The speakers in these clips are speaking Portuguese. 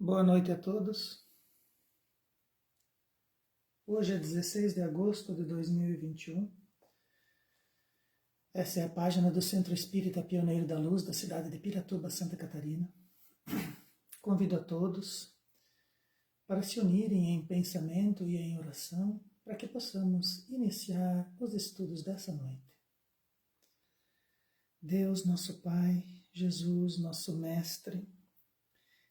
Boa noite a todos. Hoje é 16 de agosto de 2021. Essa é a página do Centro Espírita Pioneiro da Luz, da cidade de Piratuba, Santa Catarina. Convido a todos para se unirem em pensamento e em oração, para que possamos iniciar os estudos dessa noite. Deus, nosso Pai, Jesus, nosso Mestre,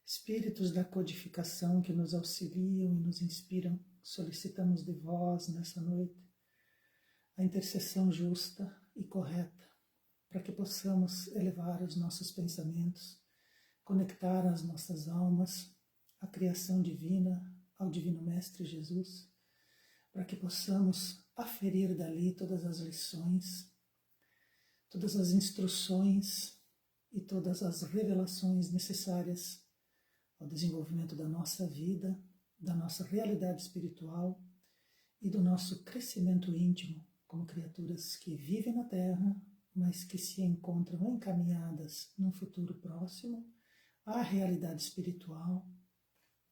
Espíritos da codificação que nos auxiliam e nos inspiram, solicitamos de vós nessa noite a intercessão justa e correta, para que possamos elevar os nossos pensamentos, conectar as nossas almas à criação divina, ao Divino Mestre Jesus, para que possamos aferir dali todas as lições, todas as instruções e todas as revelações necessárias ao desenvolvimento da nossa vida, da nossa realidade espiritual e do nosso crescimento íntimo como criaturas que vivem na Terra, mas que se encontram encaminhadas num futuro próximo à realidade espiritual,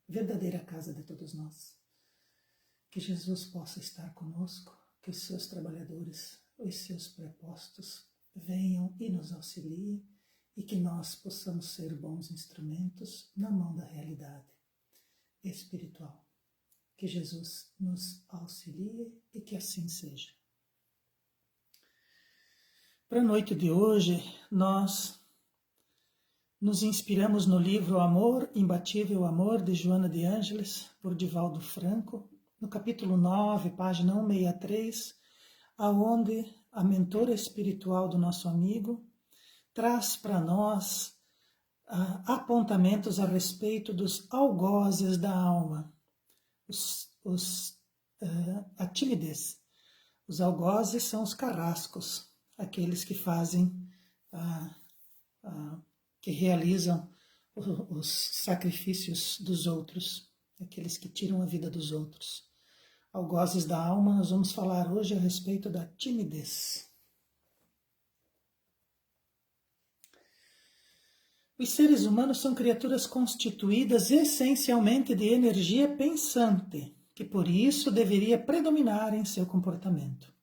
verdadeira casa de todos nós. Que Jesus possa estar conosco, que os seus trabalhadores, os seus prepostos venham e nos auxiliem, e que nós possamos ser bons instrumentos na mão da realidade espiritual. Que Jesus nos auxilie e que assim seja. Para a noite de hoje, nós nos inspiramos no livro Amor, Imbatível Amor, de Joana de Ângeles, por Divaldo Franco, no capítulo 9, página 163, aonde a mentora espiritual do nosso amigo traz para nós apontamentos a respeito dos algozes da alma, a timidez. Os algozes são os carrascos, aqueles que fazem, que realizam os sacrifícios dos outros, aqueles que tiram a vida dos outros. Algozes da alma, nós vamos falar hoje a respeito da timidez. Os seres humanos são criaturas constituídas essencialmente de energia pensante, que por isso deveria predominar em seu comportamento.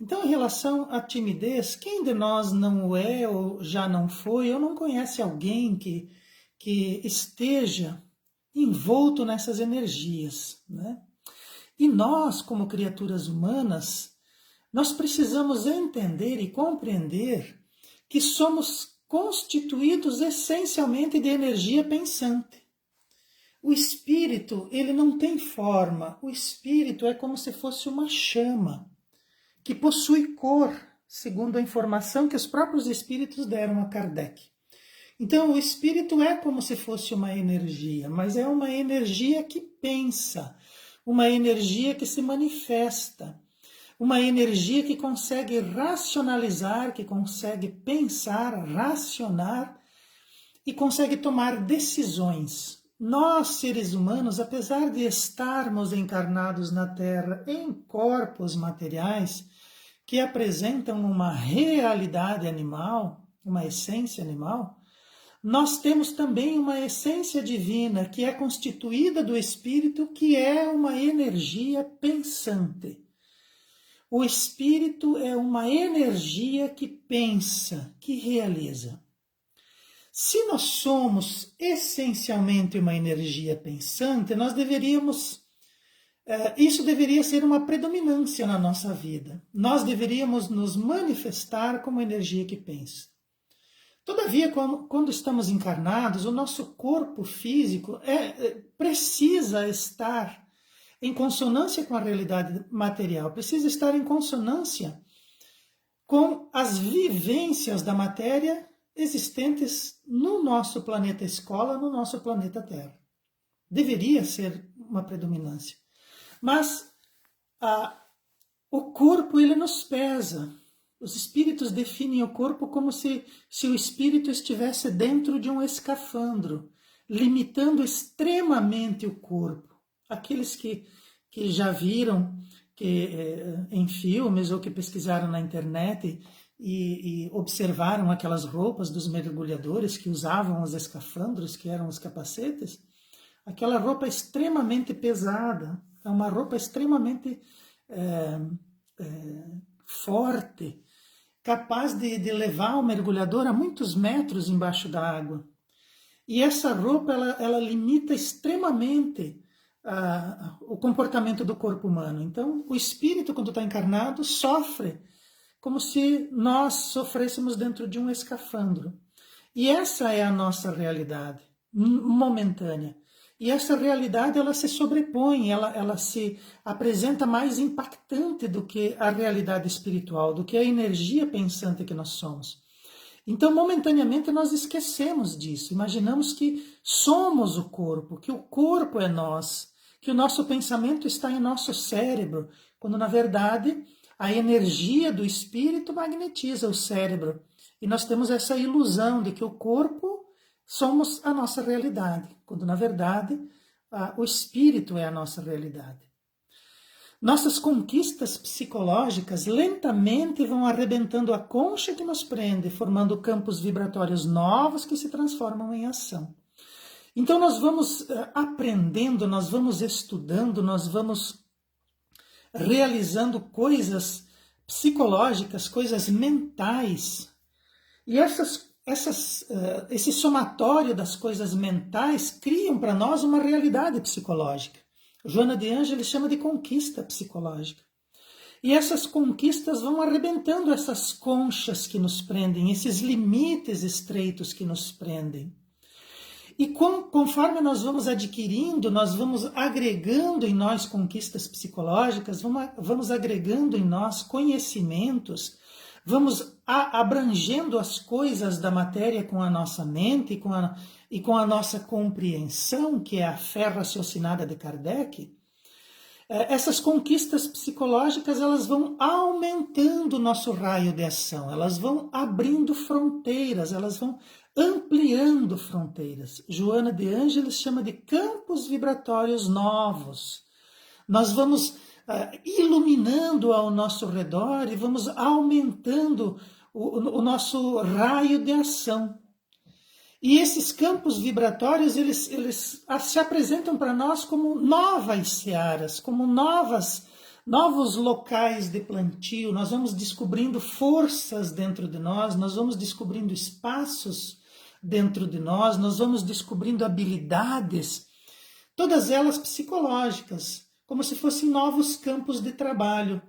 Então, em relação à timidez, quem de nós não o é, ou já não foi, ou não conhece alguém que esteja envolto nessas energias, né? E nós, como criaturas humanas, nós precisamos entender e compreender que somos constituídos essencialmente de energia pensante. O espírito, ele não tem forma. O espírito é como se fosse uma chama que possui cor, segundo a informação que os próprios espíritos deram a Kardec. Então, o espírito é como se fosse uma energia, mas é uma energia que pensa, uma energia que se manifesta, uma energia que consegue racionalizar, que consegue pensar, racionar e consegue tomar decisões. Nós, seres humanos, apesar de estarmos encarnados na Terra em corpos materiais que apresentam uma realidade animal, uma essência animal, nós temos também uma essência divina que é constituída do espírito, que é uma energia pensante. O espírito é uma energia que pensa, que realiza. Se nós somos essencialmente uma energia pensante, nós deveríamos, isso deveria ser uma predominância na nossa vida. Nós deveríamos nos manifestar como energia que pensa. Todavia, quando estamos encarnados, o nosso corpo físico precisa estar em consonância com a realidade material, precisa estar em consonância com as vivências da matéria existentes no nosso planeta escola, no nosso planeta Terra. Deveria ser uma predominância. Mas o corpo, ele nos pesa. Os espíritos definem o corpo como se o espírito estivesse dentro de um escafandro, limitando extremamente o corpo. Aqueles que já viram em filmes ou que pesquisaram na internet e observaram aquelas roupas dos mergulhadores que usavam os escafandros, que eram os capacetes, aquela roupa é extremamente pesada, é uma roupa extremamente forte, capaz de levar o mergulhador a muitos metros embaixo da água. E essa roupa, ela limita extremamente o comportamento do corpo humano. Então, o espírito, quando está encarnado, sofre como se nós sofrêssemos dentro de um escafandro. E essa é a nossa realidade, momentânea. E essa realidade, ela se sobrepõe, ela se apresenta mais impactante do que a realidade espiritual, do que a energia pensante que nós somos. Então, momentaneamente, nós esquecemos disso. Imaginamos que somos o corpo, que o corpo é nós, que o nosso pensamento está em nosso cérebro, quando, na verdade, a energia do espírito magnetiza o cérebro. E nós temos essa ilusão de que o corpo somos a nossa realidade, quando, na verdade, o espírito é a nossa realidade. Nossas conquistas psicológicas lentamente vão arrebentando a concha que nos prende, formando campos vibratórios novos que se transformam em ação. Então nós vamos aprendendo, nós vamos estudando, nós vamos realizando coisas psicológicas, coisas mentais. E esse somatório das coisas mentais criam para nós uma realidade psicológica. Joana de Ângeles chama de conquista psicológica. E essas conquistas vão arrebentando essas conchas que nos prendem, esses limites estreitos que nos prendem. E conforme nós vamos adquirindo, nós vamos agregando em nós conquistas psicológicas, vamos agregando em nós conhecimentos, vamos abrangendo as coisas da matéria com a nossa mente e com a nossa compreensão, que é a fé raciocinada de Kardec. Essas conquistas psicológicas, elas vão aumentando o nosso raio de ação, elas vão abrindo fronteiras, elas vão ampliando fronteiras. Joana de Ângeles chama de campos vibratórios novos. Nós vamos iluminando ao nosso redor e vamos aumentando o nosso raio de ação. E esses campos vibratórios, eles se apresentam para nós como novas searas, como novos locais de plantio. Nós vamos descobrindo forças dentro de nós, nós vamos descobrindo espaços dentro de nós, nós vamos descobrindo habilidades, todas elas psicológicas, como se fossem novos campos de trabalho.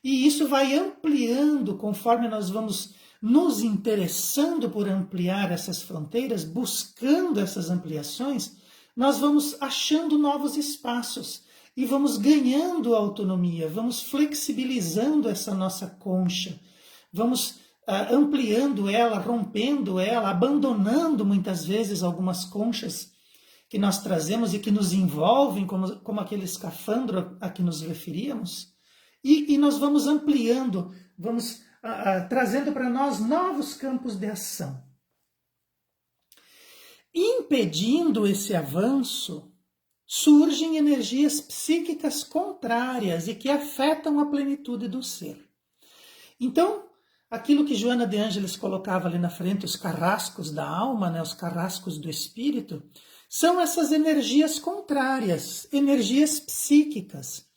E isso vai ampliando conforme nós vamos nos interessando por ampliar essas fronteiras, buscando essas ampliações, nós vamos achando novos espaços e vamos ganhando autonomia, vamos flexibilizando essa nossa concha, vamos ampliando ela, rompendo ela, abandonando muitas vezes algumas conchas que nós trazemos e que nos envolvem, como aquele escafandro a que nos referíamos, e nós vamos ampliando, vamos trazendo para nós novos campos de ação. Impedindo esse avanço, surgem energias psíquicas contrárias e que afetam a plenitude do ser. Então, aquilo que Joana de Ângeles colocava ali na frente, os carrascos da alma, né, os carrascos do espírito, são essas energias contrárias, energias psíquicas.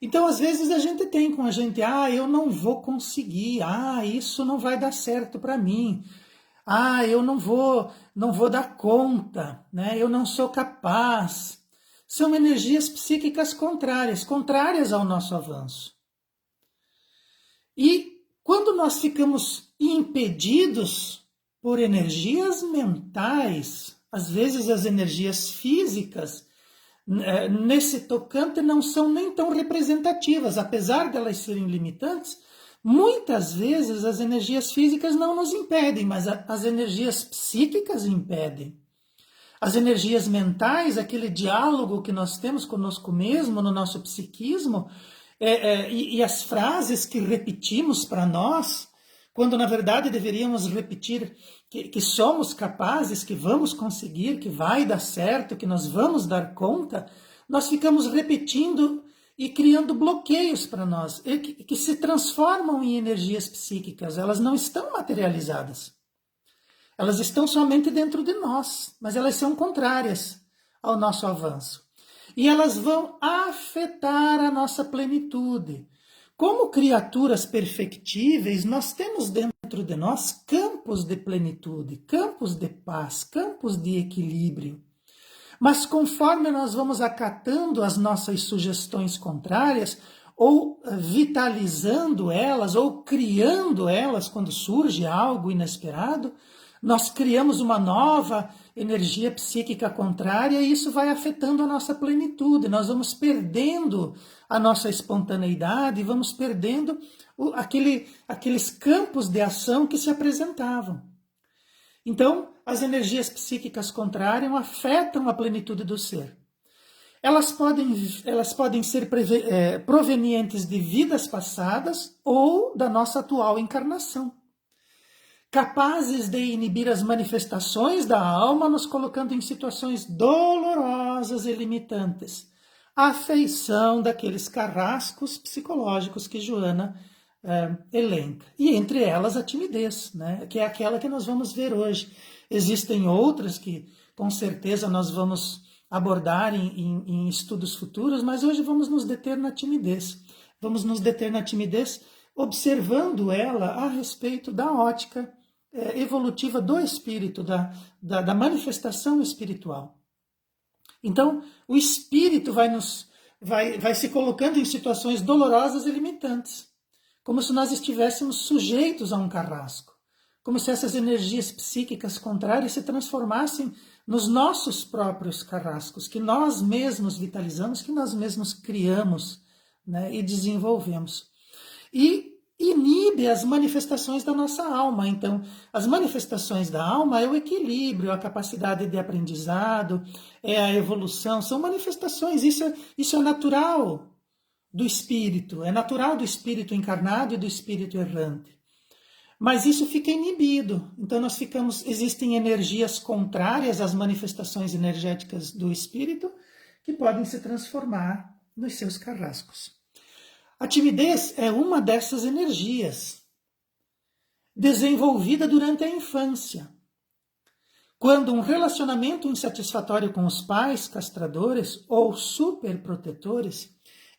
Então, às vezes, a gente tem com a gente, eu não vou conseguir, isso não vai dar certo para mim, eu não vou dar conta, né? Eu não sou capaz. São energias psíquicas contrárias ao nosso avanço. E quando nós ficamos impedidos por energias mentais, às vezes as energias físicas, nesse tocante não são nem tão representativas, apesar de elas serem limitantes, muitas vezes as energias físicas não nos impedem, mas as energias psíquicas impedem. As energias mentais, aquele diálogo que nós temos conosco mesmo, no nosso psiquismo, e as frases que repetimos para nós, quando na verdade deveríamos repetir que somos capazes, que vamos conseguir, que vai dar certo, que nós vamos dar conta, nós ficamos repetindo e criando bloqueios para nós, que se transformam em energias psíquicas. Elas não estão materializadas. Elas estão somente dentro de nós, mas elas são contrárias ao nosso avanço. E elas vão afetar a nossa plenitude. Como criaturas perfectíveis, nós temos dentro de nós campos de plenitude, campos de paz, campos de equilíbrio. Mas conforme nós vamos acatando as nossas sugestões contrárias, ou vitalizando elas, ou criando elas quando surge algo inesperado, nós criamos uma nova energia psíquica contrária e isso vai afetando a nossa plenitude. Nós vamos perdendo a nossa espontaneidade, vamos perdendo aqueles campos de ação que se apresentavam. Então, as energias psíquicas contrárias afetam a plenitude do ser. Elas podem ser provenientes de vidas passadas ou da nossa atual encarnação, capazes de inibir as manifestações da alma, nos colocando em situações dolorosas e limitantes, à feição daqueles carrascos psicológicos que Joana elenca. E entre elas a timidez, né? Que é aquela que nós vamos ver hoje. Existem outras que com certeza nós vamos abordar em estudos futuros, mas hoje vamos nos deter na timidez. Vamos nos deter na timidez observando ela a respeito da ótica evolutiva do espírito, da manifestação espiritual. Então, o espírito vai se colocando em situações dolorosas e limitantes, como se nós estivéssemos sujeitos a um carrasco, como se essas energias psíquicas contrárias se transformassem nos nossos próprios carrascos, que nós mesmos vitalizamos, que nós mesmos criamos, né, e desenvolvemos. E inibe as manifestações da nossa alma. Então, as manifestações da alma é o equilíbrio, a capacidade de aprendizado, é a evolução, são manifestações, isso é natural do espírito, é natural do espírito encarnado e do espírito errante. Mas isso fica inibido, então existem energias contrárias às manifestações energéticas do espírito que podem se transformar nos seus carrascos. A timidez é uma dessas energias, desenvolvida durante a infância, quando um relacionamento insatisfatório com os pais castradores ou superprotetores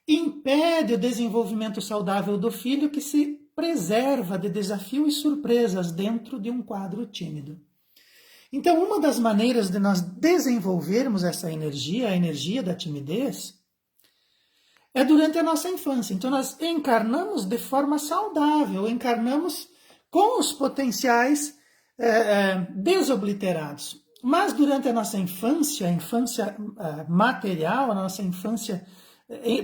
impede o desenvolvimento saudável do filho, que se preserva de desafio e surpresas dentro de um quadro tímido. Então, uma das maneiras de nós desenvolvermos essa energia, a energia da timidez, é durante a nossa infância. Então, nós encarnamos de forma saudável, encarnamos com os potenciais desobliterados. Mas durante a nossa infância, a infância material, a nossa infância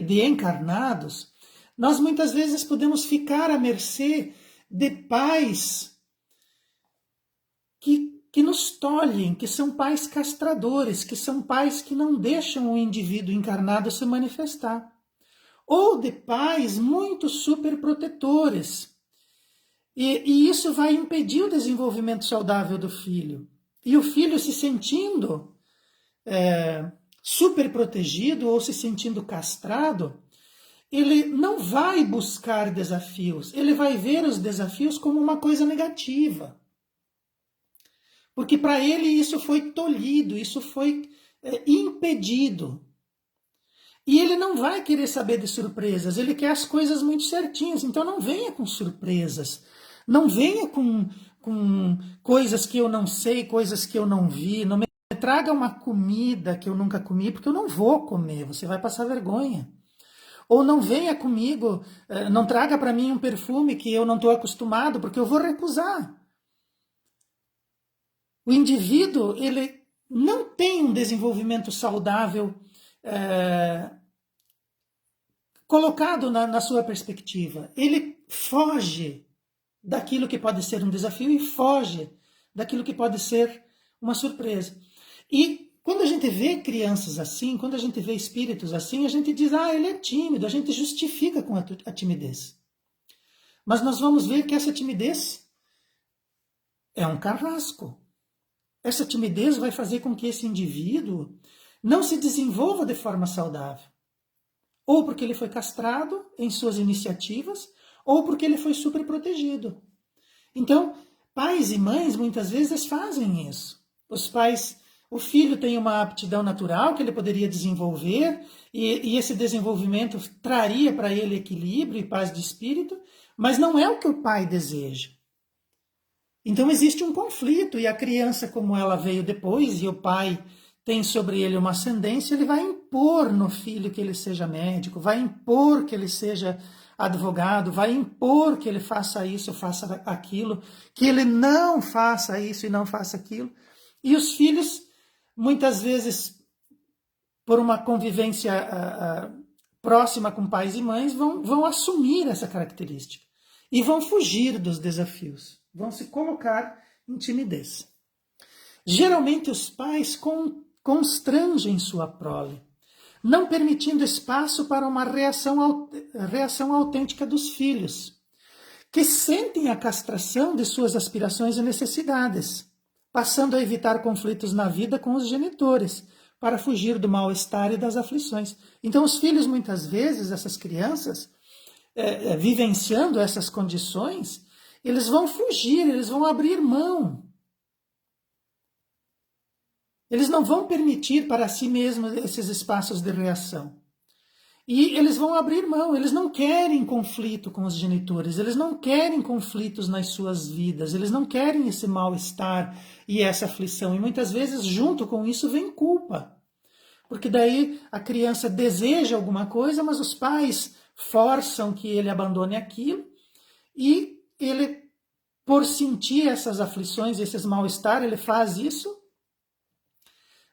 de encarnados, nós muitas vezes podemos ficar à mercê de pais que nos tolhem, que são pais castradores, que são pais que não deixam o indivíduo encarnado se manifestar. Ou de pais muito superprotetores. E isso vai impedir o desenvolvimento saudável do filho. E o filho se sentindo superprotegido ou se sentindo castrado, ele não vai buscar desafios, ele vai ver os desafios como uma coisa negativa. Porque para ele isso foi tolhido, isso foi impedido. E ele não vai querer saber de surpresas, ele quer as coisas muito certinhas. Então não venha com surpresas, não venha com coisas que eu não sei, coisas que eu não vi, não me traga uma comida que eu nunca comi, porque eu não vou comer, você vai passar vergonha. Ou não venha comigo, não traga para mim um perfume que eu não estou acostumado, porque eu vou recusar. O indivíduo, ele não tem um desenvolvimento saudável colocado na sua perspectiva. Ele foge daquilo que pode ser um desafio e foge daquilo que pode ser uma surpresa. E quando a gente vê crianças assim, quando a gente vê espíritos assim, a gente diz, ele é tímido, a gente justifica com a timidez. Mas nós vamos ver que essa timidez é um carrasco. Essa timidez vai fazer com que esse indivíduo não se desenvolva de forma saudável. ou porque ele foi castrado em suas iniciativas, ou porque ele foi superprotegido. Então, pais e mães muitas vezes fazem isso. Os pais, o filho tem uma aptidão natural que ele poderia desenvolver, e esse desenvolvimento traria para ele equilíbrio e paz de espírito, mas não é o que o pai deseja. Então existe um conflito, e a criança, como ela veio depois, e o pai tem sobre ele uma ascendência, ele vai impor no filho que ele seja médico, vai impor que ele seja advogado, vai impor que ele faça isso, faça aquilo, que ele não faça isso e não faça aquilo. E os filhos, muitas vezes, por uma convivência próxima com pais e mães, vão assumir essa característica e vão fugir dos desafios, vão se colocar em timidez. Geralmente os pais constrangem sua prole, não permitindo espaço para uma reação autêntica dos filhos, que sentem a castração de suas aspirações e necessidades, passando a evitar conflitos na vida com os genitores, para fugir do mal-estar e das aflições. Então os filhos, muitas vezes, essas crianças, vivenciando essas condições, eles vão fugir, eles vão abrir mão. Eles não vão permitir para si mesmos esses espaços de reação. E eles vão abrir mão, eles não querem conflito com os genitores, eles não querem conflitos nas suas vidas, eles não querem esse mal-estar e essa aflição. E muitas vezes, junto com isso, vem culpa. Porque daí a criança deseja alguma coisa, mas os pais forçam que ele abandone aquilo, e ele, por sentir essas aflições, esses mal-estar, ele faz isso,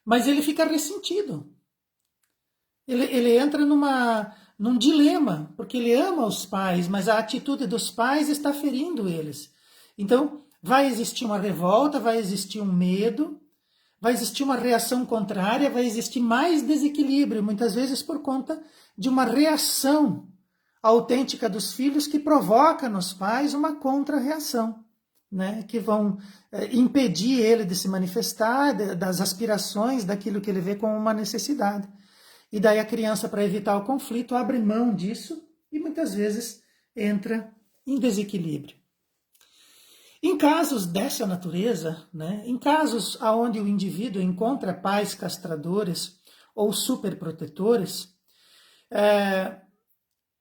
mas ele fica ressentido. Ele entra num dilema, porque ele ama os pais, mas a atitude dos pais está ferindo eles. Então, vai existir uma revolta, vai existir um medo, vai existir uma reação contrária, vai existir mais desequilíbrio, muitas vezes por conta de uma reação autêntica dos filhos que provoca nos pais uma contra-reação, né? Que vão impedir ele de se manifestar, das aspirações, daquilo que ele vê como uma necessidade. E daí a criança, para evitar o conflito, abre mão disso e muitas vezes entra em desequilíbrio. Em casos dessa natureza, né, em casos onde o indivíduo encontra pais castradores ou superprotetores,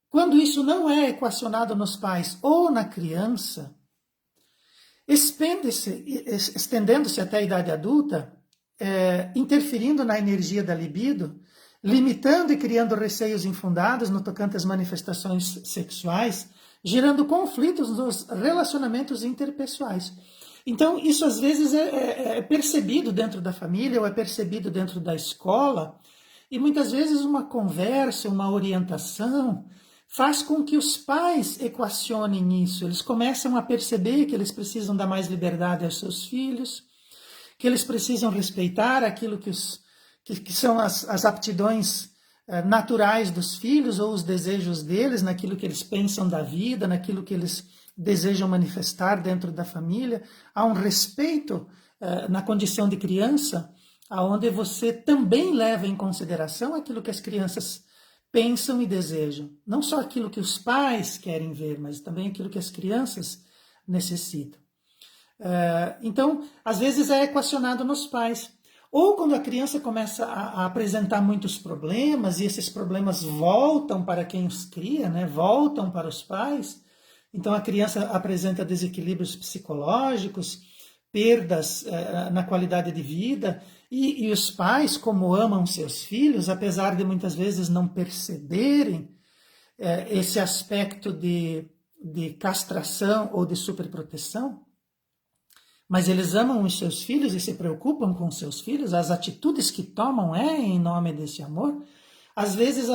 quando isso não é equacionado nos pais ou na criança, estendendo-se até a idade adulta, interferindo na energia da libido, limitando e criando receios infundados no tocante às manifestações sexuais, gerando conflitos nos relacionamentos interpessoais. Então, isso às vezes é percebido dentro da família ou é percebido dentro da escola, e muitas vezes uma conversa, uma orientação, faz com que os pais equacionem isso. Eles começam a perceber que eles precisam dar mais liberdade aos seus filhos, que eles precisam respeitar aquilo que são as aptidões naturais dos filhos ou os desejos deles, naquilo que eles pensam da vida, naquilo que eles desejam manifestar dentro da família. Há um respeito na condição de criança, onde você também leva em consideração aquilo que as crianças pensam e desejam. Não só aquilo que os pais querem ver, mas também aquilo que as crianças necessitam. Então, às vezes é equacionado nos pais. Ou quando a criança começa a apresentar muitos problemas, e esses problemas voltam para quem os cria, né? Voltam para os pais. Então a criança apresenta desequilíbrios psicológicos, perdas na qualidade de vida, e os pais, como amam seus filhos, apesar de muitas vezes não perceberem esse aspecto de castração ou de superproteção, mas eles amam os seus filhos e se preocupam com os seus filhos, as atitudes que tomam em nome desse amor. Às vezes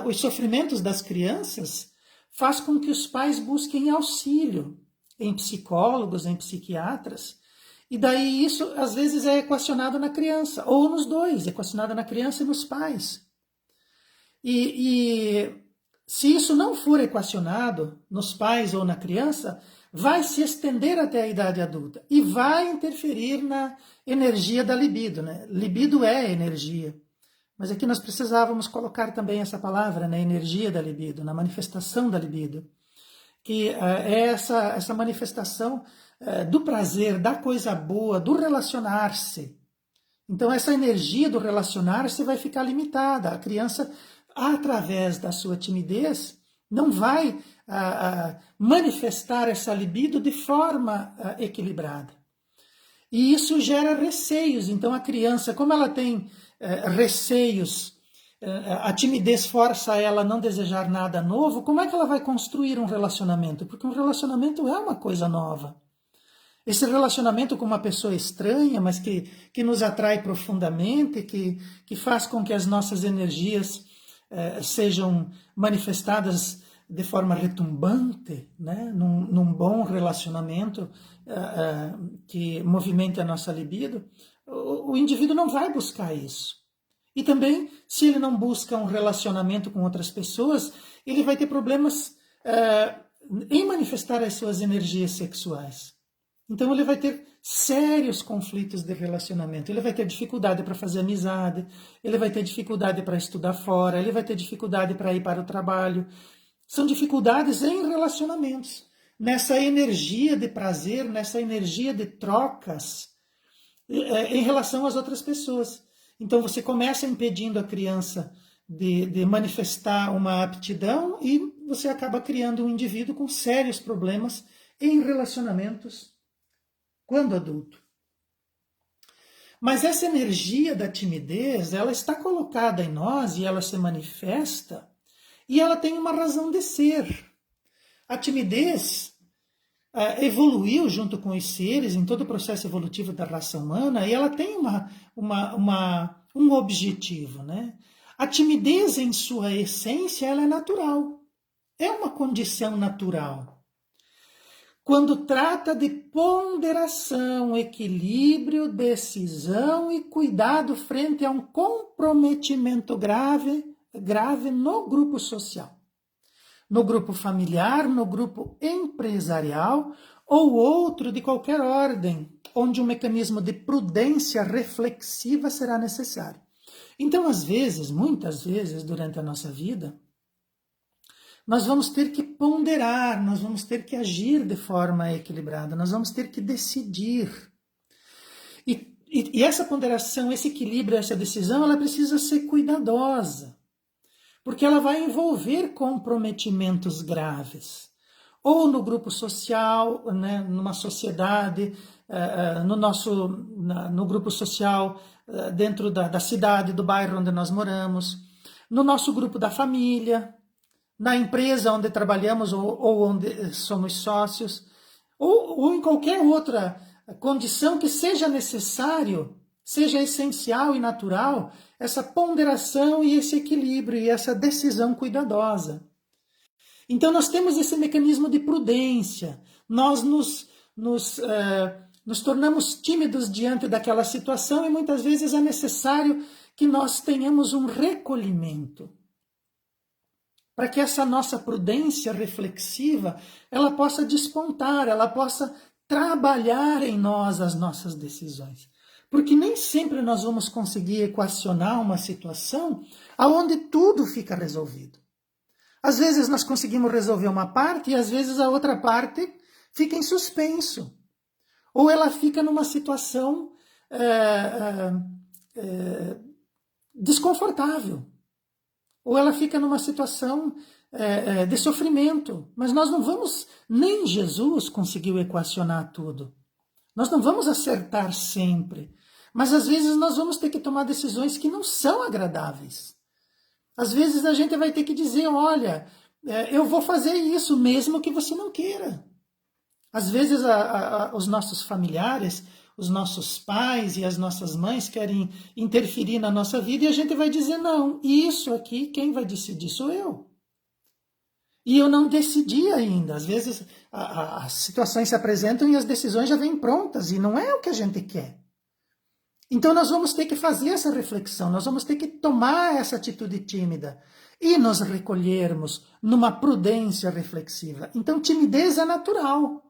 os sofrimentos das crianças faz com que os pais busquem auxílio em psicólogos, em psiquiatras, e daí isso às vezes é equacionado na criança, ou nos dois, equacionado na criança e nos pais. E se isso não for equacionado nos pais ou na criança, vai se estender até a idade adulta e vai interferir na energia da libido, né? Libido é energia. Mas aqui nós precisávamos colocar também essa palavra, na energia da libido, na manifestação da libido, que é essa manifestação do prazer, da coisa boa, do relacionar-se. Então essa energia do relacionar-se vai ficar limitada. A criança, através da sua timidez, não vai manifestar essa libido de forma equilibrada. E isso gera receios. Então a criança, como ela tem receios, a timidez força ela a não desejar nada novo, como é que ela vai construir um relacionamento? Porque um relacionamento é uma coisa nova. Esse relacionamento com uma pessoa estranha, mas que nos atrai profundamente, que faz com que as nossas energias sejam manifestadas de forma retumbante, né? Num bom relacionamento que movimente a nossa libido, o indivíduo não vai buscar isso. E também, se ele não busca um relacionamento com outras pessoas, ele vai ter problemas em manifestar as suas energias sexuais. Então ele vai ter sérios conflitos de relacionamento, ele vai ter dificuldade para fazer amizade, ele vai ter dificuldade para estudar fora, ele vai ter dificuldade para ir para o trabalho. São dificuldades em relacionamentos, nessa energia de prazer, nessa energia de trocas em relação às outras pessoas. Então você começa impedindo a criança de manifestar uma aptidão e você acaba criando um indivíduo com sérios problemas em relacionamentos quando adulto. Mas essa energia da timidez, ela está colocada em nós e ela se manifesta e ela tem uma razão de ser. A timidez evoluiu junto com os seres em todo o processo evolutivo da raça humana e ela tem um objetivo, né? A timidez em sua essência ela é natural, é uma condição natural. Quando trata de ponderação, equilíbrio, decisão e cuidado frente a um comprometimento grave no grupo social, no grupo familiar, no grupo empresarial ou outro de qualquer ordem, onde um mecanismo de prudência reflexiva será necessário. Então, às vezes, muitas vezes, durante a nossa vida, nós vamos ter que ponderar, nós vamos ter que agir de forma equilibrada, nós vamos ter que decidir. E essa ponderação, esse equilíbrio, essa decisão, ela precisa ser cuidadosa, porque ela vai envolver comprometimentos graves. Ou no grupo social, né, numa sociedade, no grupo social, dentro da cidade, do bairro onde nós moramos, no nosso grupo da família, na empresa onde trabalhamos ou onde somos sócios, ou em qualquer outra condição que seja necessário, seja essencial e natural, essa ponderação e esse equilíbrio e essa decisão cuidadosa. Então nós temos esse mecanismo de prudência, nós nos tornamos tímidos diante daquela situação e muitas vezes é necessário que nós tenhamos um recolhimento, para que essa nossa prudência reflexiva, ela possa despontar, ela possa trabalhar em nós as nossas decisões. Porque nem sempre nós vamos conseguir equacionar uma situação onde tudo fica resolvido. Às vezes nós conseguimos resolver uma parte e às vezes a outra parte fica em suspenso. Ou ela fica numa situação desconfortável. Ou ela fica numa situação de sofrimento. Mas nós não vamos, nem Jesus conseguiu equacionar tudo. Nós não vamos acertar sempre. Mas às vezes nós vamos ter que tomar decisões que não são agradáveis. Às vezes a gente vai ter que dizer, olha, eu vou fazer isso mesmo que você não queira. Às vezes os nossos familiares, os nossos pais e as nossas mães querem interferir na nossa vida e a gente vai dizer, não, isso aqui, quem vai decidir sou eu. E eu não decidi ainda. Às vezes as situações se apresentam e as decisões já vêm prontas e não é o que a gente quer. Então nós vamos ter que fazer essa reflexão, nós vamos ter que tomar essa atitude tímida e nos recolhermos numa prudência reflexiva. Então timidez é natural.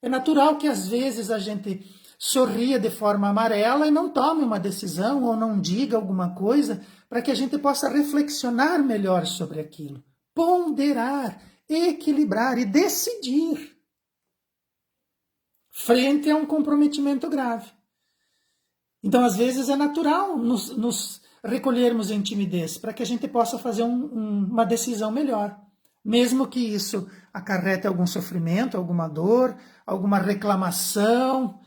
É natural que às vezes a gente sorria de forma amarela e não tome uma decisão ou não diga alguma coisa para que a gente possa reflexionar melhor sobre aquilo, ponderar, equilibrar e decidir frente a um comprometimento grave. Então, às vezes, é natural nos recolhermos em timidez para que a gente possa fazer uma decisão melhor. Mesmo que isso acarrete algum sofrimento, alguma dor, alguma reclamação,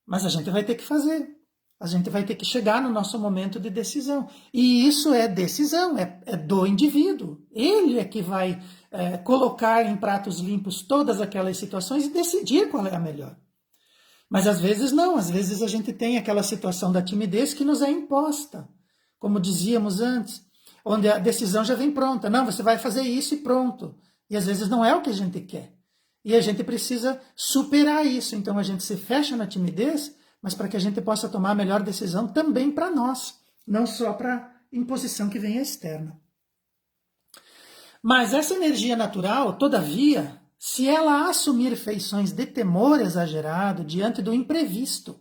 mas a gente vai ter que fazer. A gente vai ter que chegar no nosso momento de decisão. E isso é decisão, é do indivíduo. Ele é que vai colocar em pratos limpos todas aquelas situações e decidir qual é a melhor. Mas às vezes não, às vezes a gente tem aquela situação da timidez que nos é imposta, como dizíamos antes, onde a decisão já vem pronta. Não, você vai fazer isso e pronto. E às vezes não é o que a gente quer. E a gente precisa superar isso. Então a gente se fecha na timidez, mas para que a gente possa tomar a melhor decisão também para nós, não só para imposição que vem externa. Mas essa energia natural, todavia, se ela assumir feições de temor exagerado diante do imprevisto,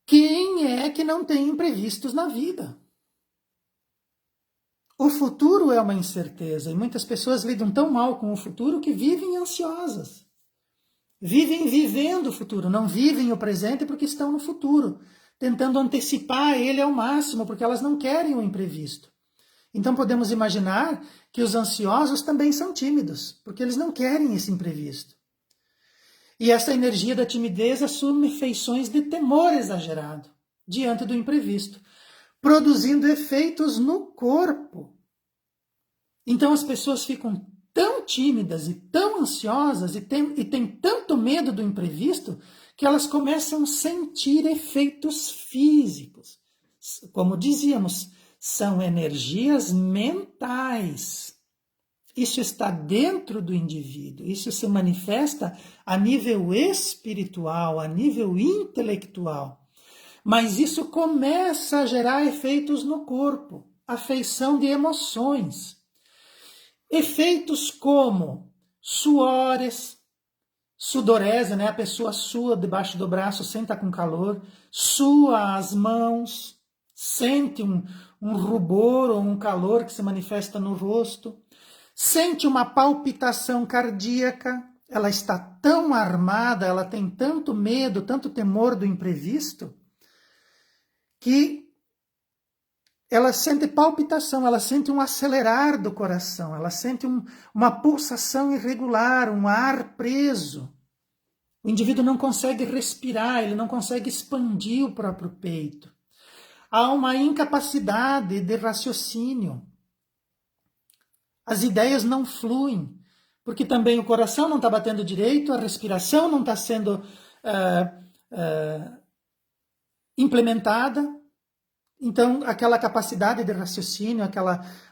quem é que não tem imprevistos na vida? O futuro é uma incerteza e muitas pessoas lidam tão mal com o futuro que vivem ansiosas. Vivem vivendo o futuro, não vivem o presente porque estão no futuro, tentando antecipar ele ao máximo porque elas não querem o imprevisto. Então podemos imaginar que os ansiosos também são tímidos, porque eles não querem esse imprevisto. E essa energia da timidez assume feições de temor exagerado diante do imprevisto, produzindo efeitos no corpo. Então as pessoas ficam tão tímidas e tão ansiosas e têm tanto medo do imprevisto que elas começam a sentir efeitos físicos. Como dizíamos, são energias mentais. Isso está dentro do indivíduo, isso se manifesta a nível espiritual, a nível intelectual. Mas isso começa a gerar efeitos no corpo, afeição de emoções. Efeitos como suores, sudorese, né? A pessoa sua debaixo do braço, senta com calor, sua as mãos, sente um rubor ou um calor que se manifesta no rosto, sente uma palpitação cardíaca, ela está tão armada, ela tem tanto medo, tanto temor do imprevisto, que ela sente palpitação, ela sente um acelerar do coração, ela sente uma pulsação irregular, um ar preso. O indivíduo não consegue respirar, ele não consegue expandir o próprio peito. Há uma incapacidade de raciocínio. As ideias não fluem, porque também o coração não está batendo direito, a respiração não está sendo implementada. Então, aquela capacidade de raciocínio,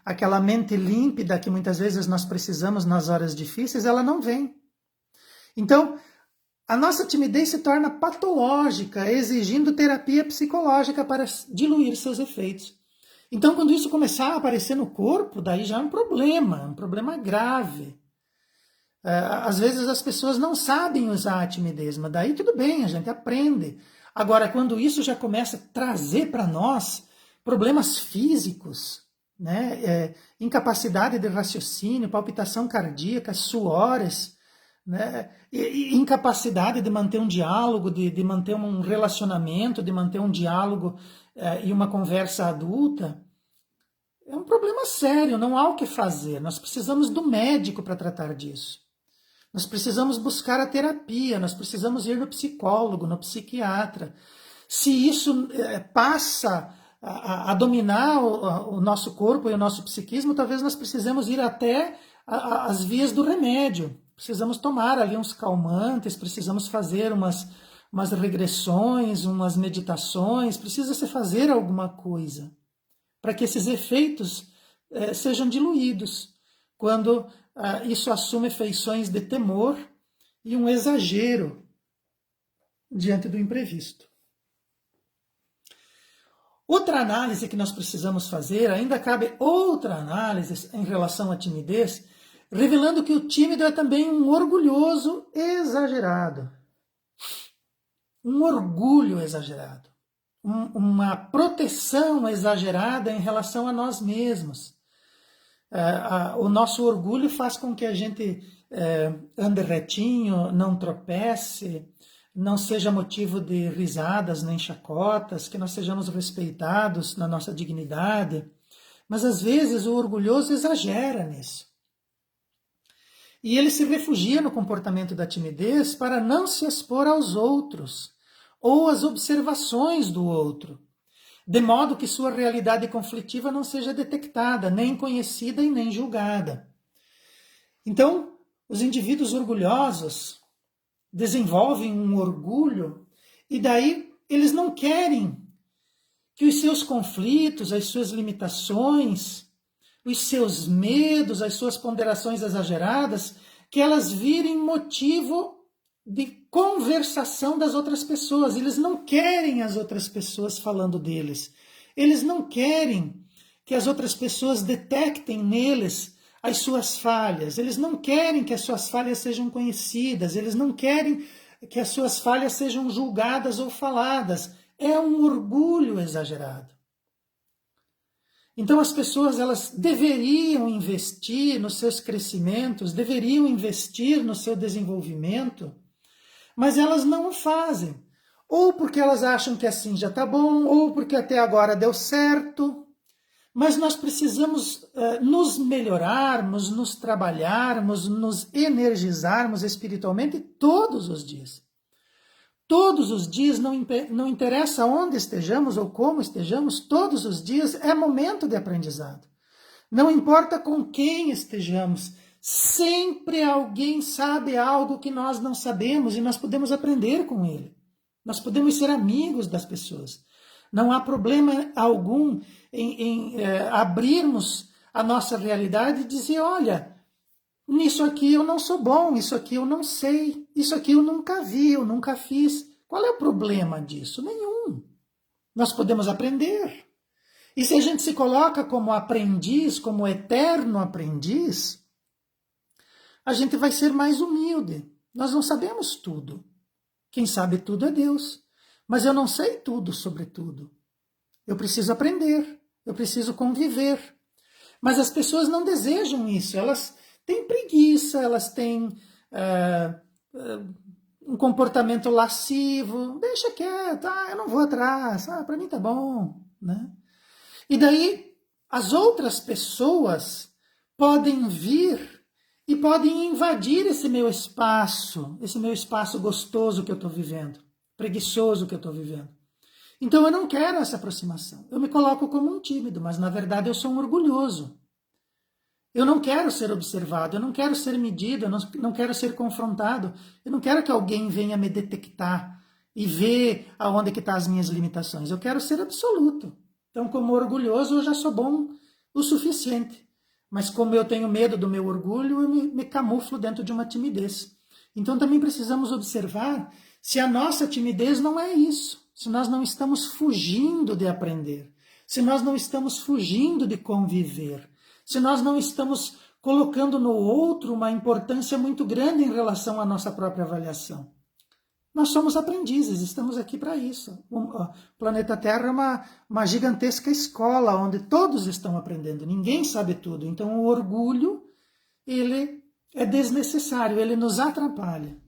aquela mente límpida que muitas vezes nós precisamos nas horas difíceis, ela não vem. Então, a nossa timidez se torna patológica, exigindo terapia psicológica para diluir seus efeitos. Então, quando isso começar a aparecer no corpo, daí já é um problema grave. Às vezes as pessoas não sabem usar a timidez, mas daí tudo bem, a gente aprende. Agora, quando isso já começa a trazer para nós problemas físicos, né? Incapacidade de raciocínio, palpitação cardíaca, suores, né? E incapacidade de manter um diálogo, de manter um relacionamento, de manter um diálogo e uma conversa adulta, é um problema sério, não há o que fazer. Nós precisamos do médico para tratar disso. Nós precisamos buscar a terapia, nós precisamos ir no psicólogo, no psiquiatra. Se isso passa a dominar o nosso corpo e o nosso psiquismo, talvez nós precisemos ir até as vias do remédio. Precisamos tomar ali uns calmantes, precisamos fazer umas regressões, umas meditações, precisa-se fazer alguma coisa para que esses efeitos sejam diluídos, quando isso assume feições de temor e um exagero diante do imprevisto. Outra análise que nós precisamos fazer, ainda cabe outra análise em relação à timidez, revelando que o tímido é também um orgulhoso exagerado. um orgulho exagerado, uma proteção exagerada em relação a nós mesmos. O nosso orgulho faz com que a gente ande retinho, não tropece, não seja motivo de risadas nem chacotas, que nós sejamos respeitados na nossa dignidade. Mas às vezes o orgulhoso exagera nisso. E ele se refugia no comportamento da timidez para não se expor aos outros ou às observações do outro, de modo que sua realidade conflitiva não seja detectada, nem conhecida e nem julgada. Então, os indivíduos orgulhosos desenvolvem um orgulho e daí eles não querem que os seus conflitos, as suas limitações, os seus medos, as suas ponderações exageradas, que elas virem motivo de conversação das outras pessoas. Eles não querem as outras pessoas falando deles. Eles não querem que as outras pessoas detectem neles as suas falhas. Eles não querem que as suas falhas sejam conhecidas. Eles não querem que as suas falhas sejam julgadas ou faladas. É um orgulho exagerado. Então as pessoas elas deveriam investir nos seus crescimentos, deveriam investir no seu desenvolvimento, mas elas não o fazem. Ou porque elas acham que assim já está bom, ou porque até agora deu certo. Mas nós precisamos nos melhorarmos, nos trabalharmos, nos energizarmos espiritualmente todos os dias. Todos os dias, não interessa onde estejamos ou como estejamos, todos os dias é momento de aprendizado. Não importa com quem estejamos, sempre alguém sabe algo que nós não sabemos e nós podemos aprender com ele. Nós podemos ser amigos das pessoas. Não há problema algum em abrirmos a nossa realidade e dizer, olha, nisso aqui eu não sou bom, isso aqui eu não sei, isso aqui eu nunca vi, eu nunca fiz. Qual é o problema disso? Nenhum. Nós podemos aprender. E se a gente se coloca como aprendiz, como eterno aprendiz, a gente vai ser mais humilde. Nós não sabemos tudo. Quem sabe tudo é Deus. Mas eu não sei tudo sobre tudo. Eu preciso aprender, eu preciso conviver. Mas as pessoas não desejam isso, elas têm preguiça, elas têm um comportamento lascivo, deixa quieto, eu não vou atrás, para mim tá bom, né? E daí as outras pessoas podem vir e podem invadir esse meu espaço gostoso que eu estou vivendo, preguiçoso que eu estou vivendo. Então eu não quero essa aproximação. Eu me coloco como um tímido, mas na verdade eu sou um orgulhoso. Eu não quero ser observado, eu não quero ser medido, eu não quero ser confrontado. Eu não quero que alguém venha me detectar e ver aonde que estão as minhas limitações. Eu quero ser absoluto. Então, como orgulhoso, eu já sou bom o suficiente. Mas como eu tenho medo do meu orgulho, eu me camuflo dentro de uma timidez. Então também precisamos observar se a nossa timidez não é isso. Se nós não estamos fugindo de aprender. Se nós não estamos fugindo de conviver. Se nós não estamos colocando no outro uma importância muito grande em relação à nossa própria avaliação. Nós somos aprendizes, estamos aqui para isso. O planeta Terra é uma gigantesca escola onde todos estão aprendendo, ninguém sabe tudo. Então o orgulho, ele é desnecessário, ele nos atrapalha.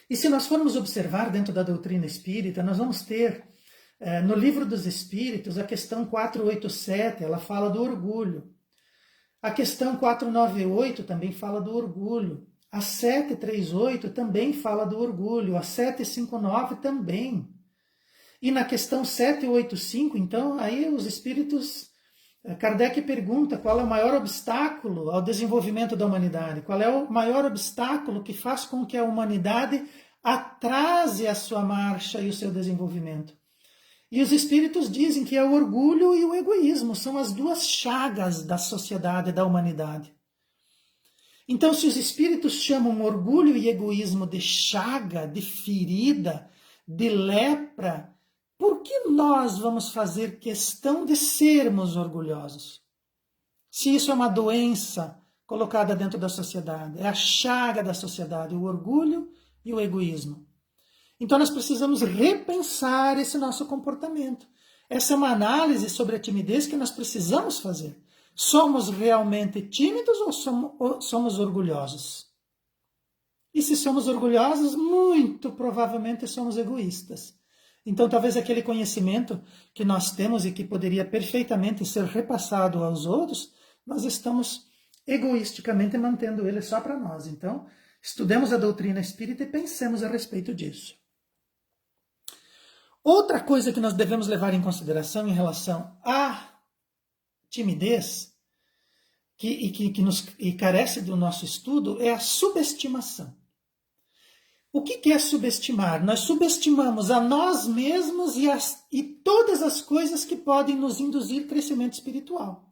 E se nós formos observar dentro da doutrina espírita, nós vamos ter, no Livro dos Espíritos, a questão 487, ela fala do orgulho. A questão 498 também fala do orgulho. A 738 também fala do orgulho. A 759 também. E na questão 785, então, aí os espíritos... Kardec pergunta qual é o maior obstáculo ao desenvolvimento da humanidade. Qual é o maior obstáculo que faz com que a humanidade atrase a sua marcha e o seu desenvolvimento. E os espíritos dizem que é o orgulho e o egoísmo, são as duas chagas da sociedade, da humanidade. Então, se os espíritos chamam orgulho e egoísmo de chaga, de ferida, de lepra, por que nós vamos fazer questão de sermos orgulhosos? Se isso é uma doença colocada dentro da sociedade, é a chaga da sociedade, o orgulho e o egoísmo. Então nós precisamos repensar esse nosso comportamento. Essa é uma análise sobre a timidez que nós precisamos fazer. Somos realmente tímidos ou somos orgulhosos? E se somos orgulhosos, muito provavelmente somos egoístas. Então talvez aquele conhecimento que nós temos e que poderia perfeitamente ser repassado aos outros, nós estamos egoisticamente mantendo ele só para nós. Então, estudemos a doutrina espírita e pensemos a respeito disso. Outra coisa que nós devemos levar em consideração em relação à timidez, que carece do nosso estudo, é a subestimação. O que é subestimar? Nós subestimamos a nós mesmos e todas as coisas que podem nos induzir crescimento espiritual.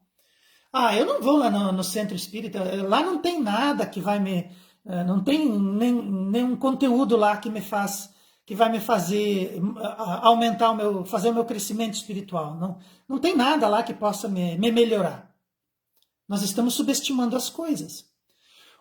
Eu não vou lá no centro espírita, lá não tem nada que vai me... Não tem nenhum conteúdo lá que vai me fazer aumentar fazer o meu crescimento espiritual. Não tem nada lá que possa me melhorar. Nós estamos subestimando as coisas.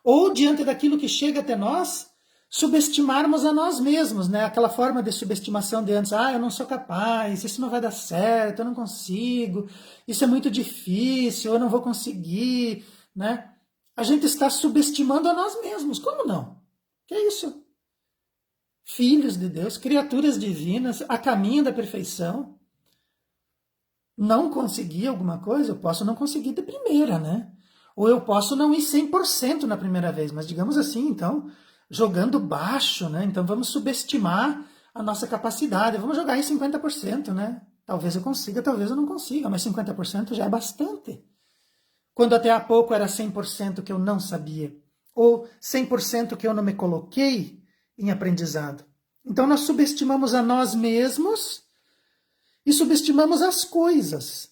Ou diante daquilo que chega até nós, subestimarmos a nós mesmos, né? Aquela forma de subestimação de antes, eu não sou capaz, isso não vai dar certo, eu não consigo, isso é muito difícil, eu não vou conseguir, né? A gente está subestimando a nós mesmos, como não? Que é isso? Filhos de Deus, criaturas divinas, a caminho da perfeição. Não conseguir alguma coisa, eu posso não conseguir de primeira, né? Ou eu posso não ir 100% na primeira vez, mas digamos assim, então, jogando baixo, né? Então vamos subestimar a nossa capacidade, vamos jogar em 50%, né? Talvez eu consiga, talvez eu não consiga, mas 50% já é bastante. Quando até há pouco era 100% que eu não sabia, ou 100% que eu não me coloquei em aprendizado. Então nós subestimamos a nós mesmos e subestimamos as coisas.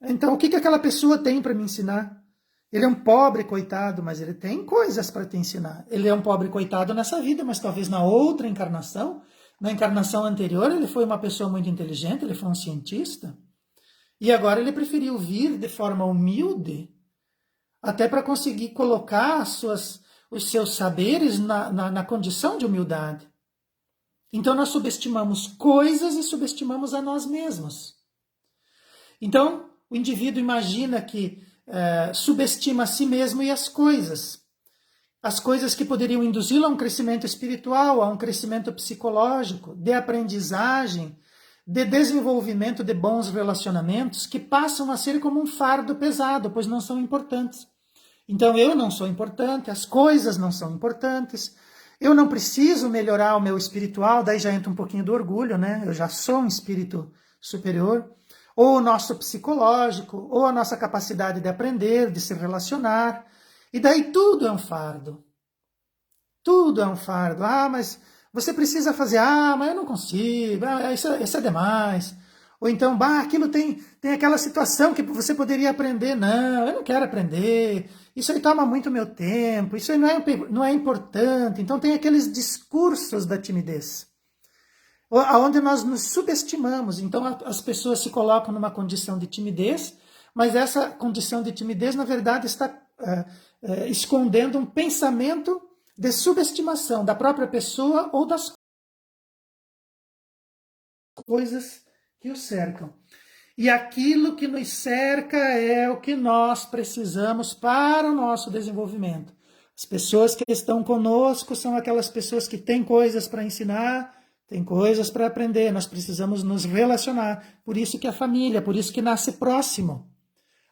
Então o que aquela pessoa tem para me ensinar? Ele é um pobre coitado, mas ele tem coisas para te ensinar. Ele é um pobre coitado nessa vida, mas talvez na outra encarnação, na encarnação anterior, ele foi uma pessoa muito inteligente, ele foi um cientista. E agora ele preferiu vir de forma humilde, até para conseguir colocar os seus saberes na condição de humildade. Então nós subestimamos coisas e subestimamos a nós mesmos. Então o indivíduo imagina que subestima a si mesmo e as coisas que poderiam induzi-lo a um crescimento espiritual, a um crescimento psicológico, de aprendizagem, de desenvolvimento de bons relacionamentos, que passam a ser como um fardo pesado, pois não são importantes. Então eu não sou importante, as coisas não são importantes, eu não preciso melhorar o meu espiritual, daí já entra um pouquinho do orgulho, né? Eu já sou um espírito superior. Ou o nosso psicológico, ou a nossa capacidade de aprender, de se relacionar. E daí tudo é um fardo. Tudo é um fardo. Mas você precisa fazer, mas eu não consigo, isso é demais. Ou então, aquilo tem aquela situação que você poderia aprender. Não, eu não quero aprender. Isso aí toma muito meu tempo, isso aí não é importante. Então tem aqueles discursos da timidez, onde nós nos subestimamos. Então as pessoas se colocam numa condição de timidez, mas essa condição de timidez, na verdade, está escondendo um pensamento de subestimação da própria pessoa ou das coisas que o cercam. E aquilo que nos cerca é o que nós precisamos para o nosso desenvolvimento. As pessoas que estão conosco são aquelas pessoas que têm coisas para ensinar, tem coisas para aprender, nós precisamos nos relacionar. Por isso que a família, por isso que nasce próximo.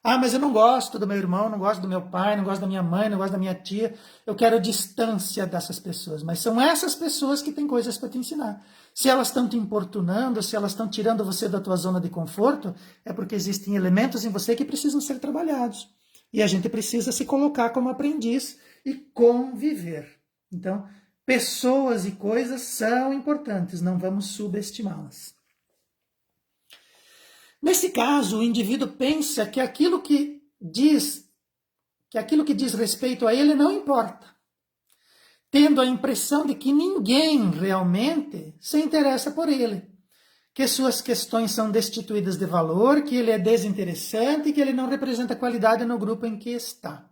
Mas eu não gosto do meu irmão, não gosto do meu pai, não gosto da minha mãe, não gosto da minha tia. Eu quero distância dessas pessoas. Mas são essas pessoas que têm coisas para te ensinar. Se elas estão te importunando, se elas estão tirando você da tua zona de conforto, é porque existem elementos em você que precisam ser trabalhados. E a gente precisa se colocar como aprendiz e conviver. Então, pessoas e coisas são importantes, não vamos subestimá-las. Nesse caso, o indivíduo pensa que aquilo que diz respeito a ele não importa, tendo a impressão de que ninguém realmente se interessa por ele, que suas questões são destituídas de valor, que ele é desinteressante e que ele não representa qualidade no grupo em que está.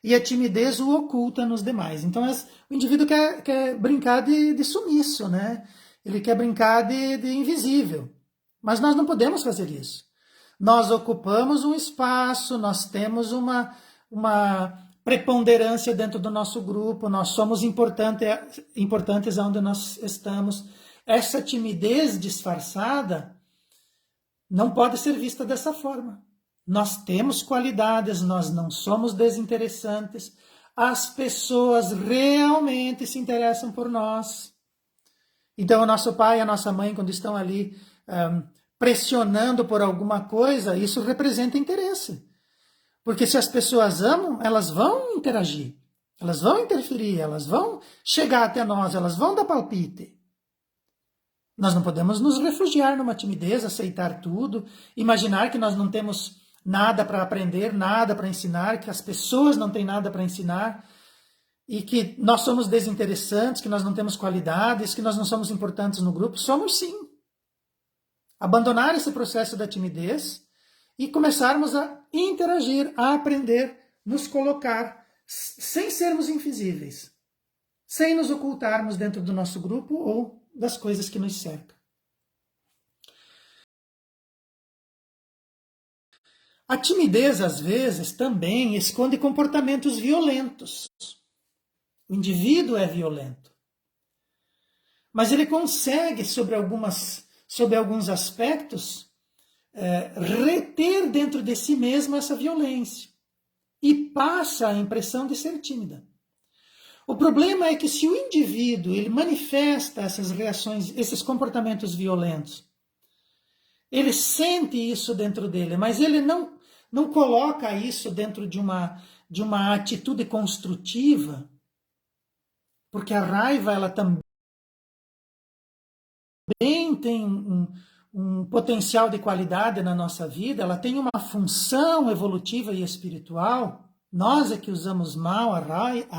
E a timidez o oculta nos demais. Então o indivíduo quer brincar de sumiço, né? ele quer brincar de invisível. Mas nós não podemos fazer isso. Nós ocupamos um espaço, nós temos uma preponderância dentro do nosso grupo, nós somos importantes onde nós estamos. Essa timidez disfarçada não pode ser vista dessa forma. Nós temos qualidades, nós não somos desinteressantes, as pessoas realmente se interessam por nós. Então, o nosso pai e a nossa mãe, quando estão ali pressionando por alguma coisa, isso representa interesse. Porque se as pessoas amam, elas vão interagir, elas vão interferir, elas vão chegar até nós, elas vão dar palpite. Nós não podemos nos refugiar numa timidez, aceitar tudo, imaginar que nós não temos nada para aprender, nada para ensinar, que as pessoas não têm nada para ensinar, e que nós somos desinteressantes, que nós não temos qualidades, que nós não somos importantes no grupo. Somos sim. Abandonar esse processo da timidez e começarmos a interagir, a aprender, nos colocar, sem sermos invisíveis, sem nos ocultarmos dentro do nosso grupo ou das coisas que nos cercam. A timidez, às vezes, também esconde comportamentos violentos. O indivíduo é violento. Mas ele consegue, sobre alguns aspectos, reter dentro de si mesmo essa violência. E passa a impressão de ser tímida. O problema é que se o indivíduo ele manifesta essas reações, esses comportamentos violentos, ele sente isso dentro dele, mas ele não coloca isso dentro de uma atitude construtiva, porque a raiva ela também tem um potencial de qualidade na nossa vida, ela tem uma função evolutiva e espiritual. Nós é que usamos mal a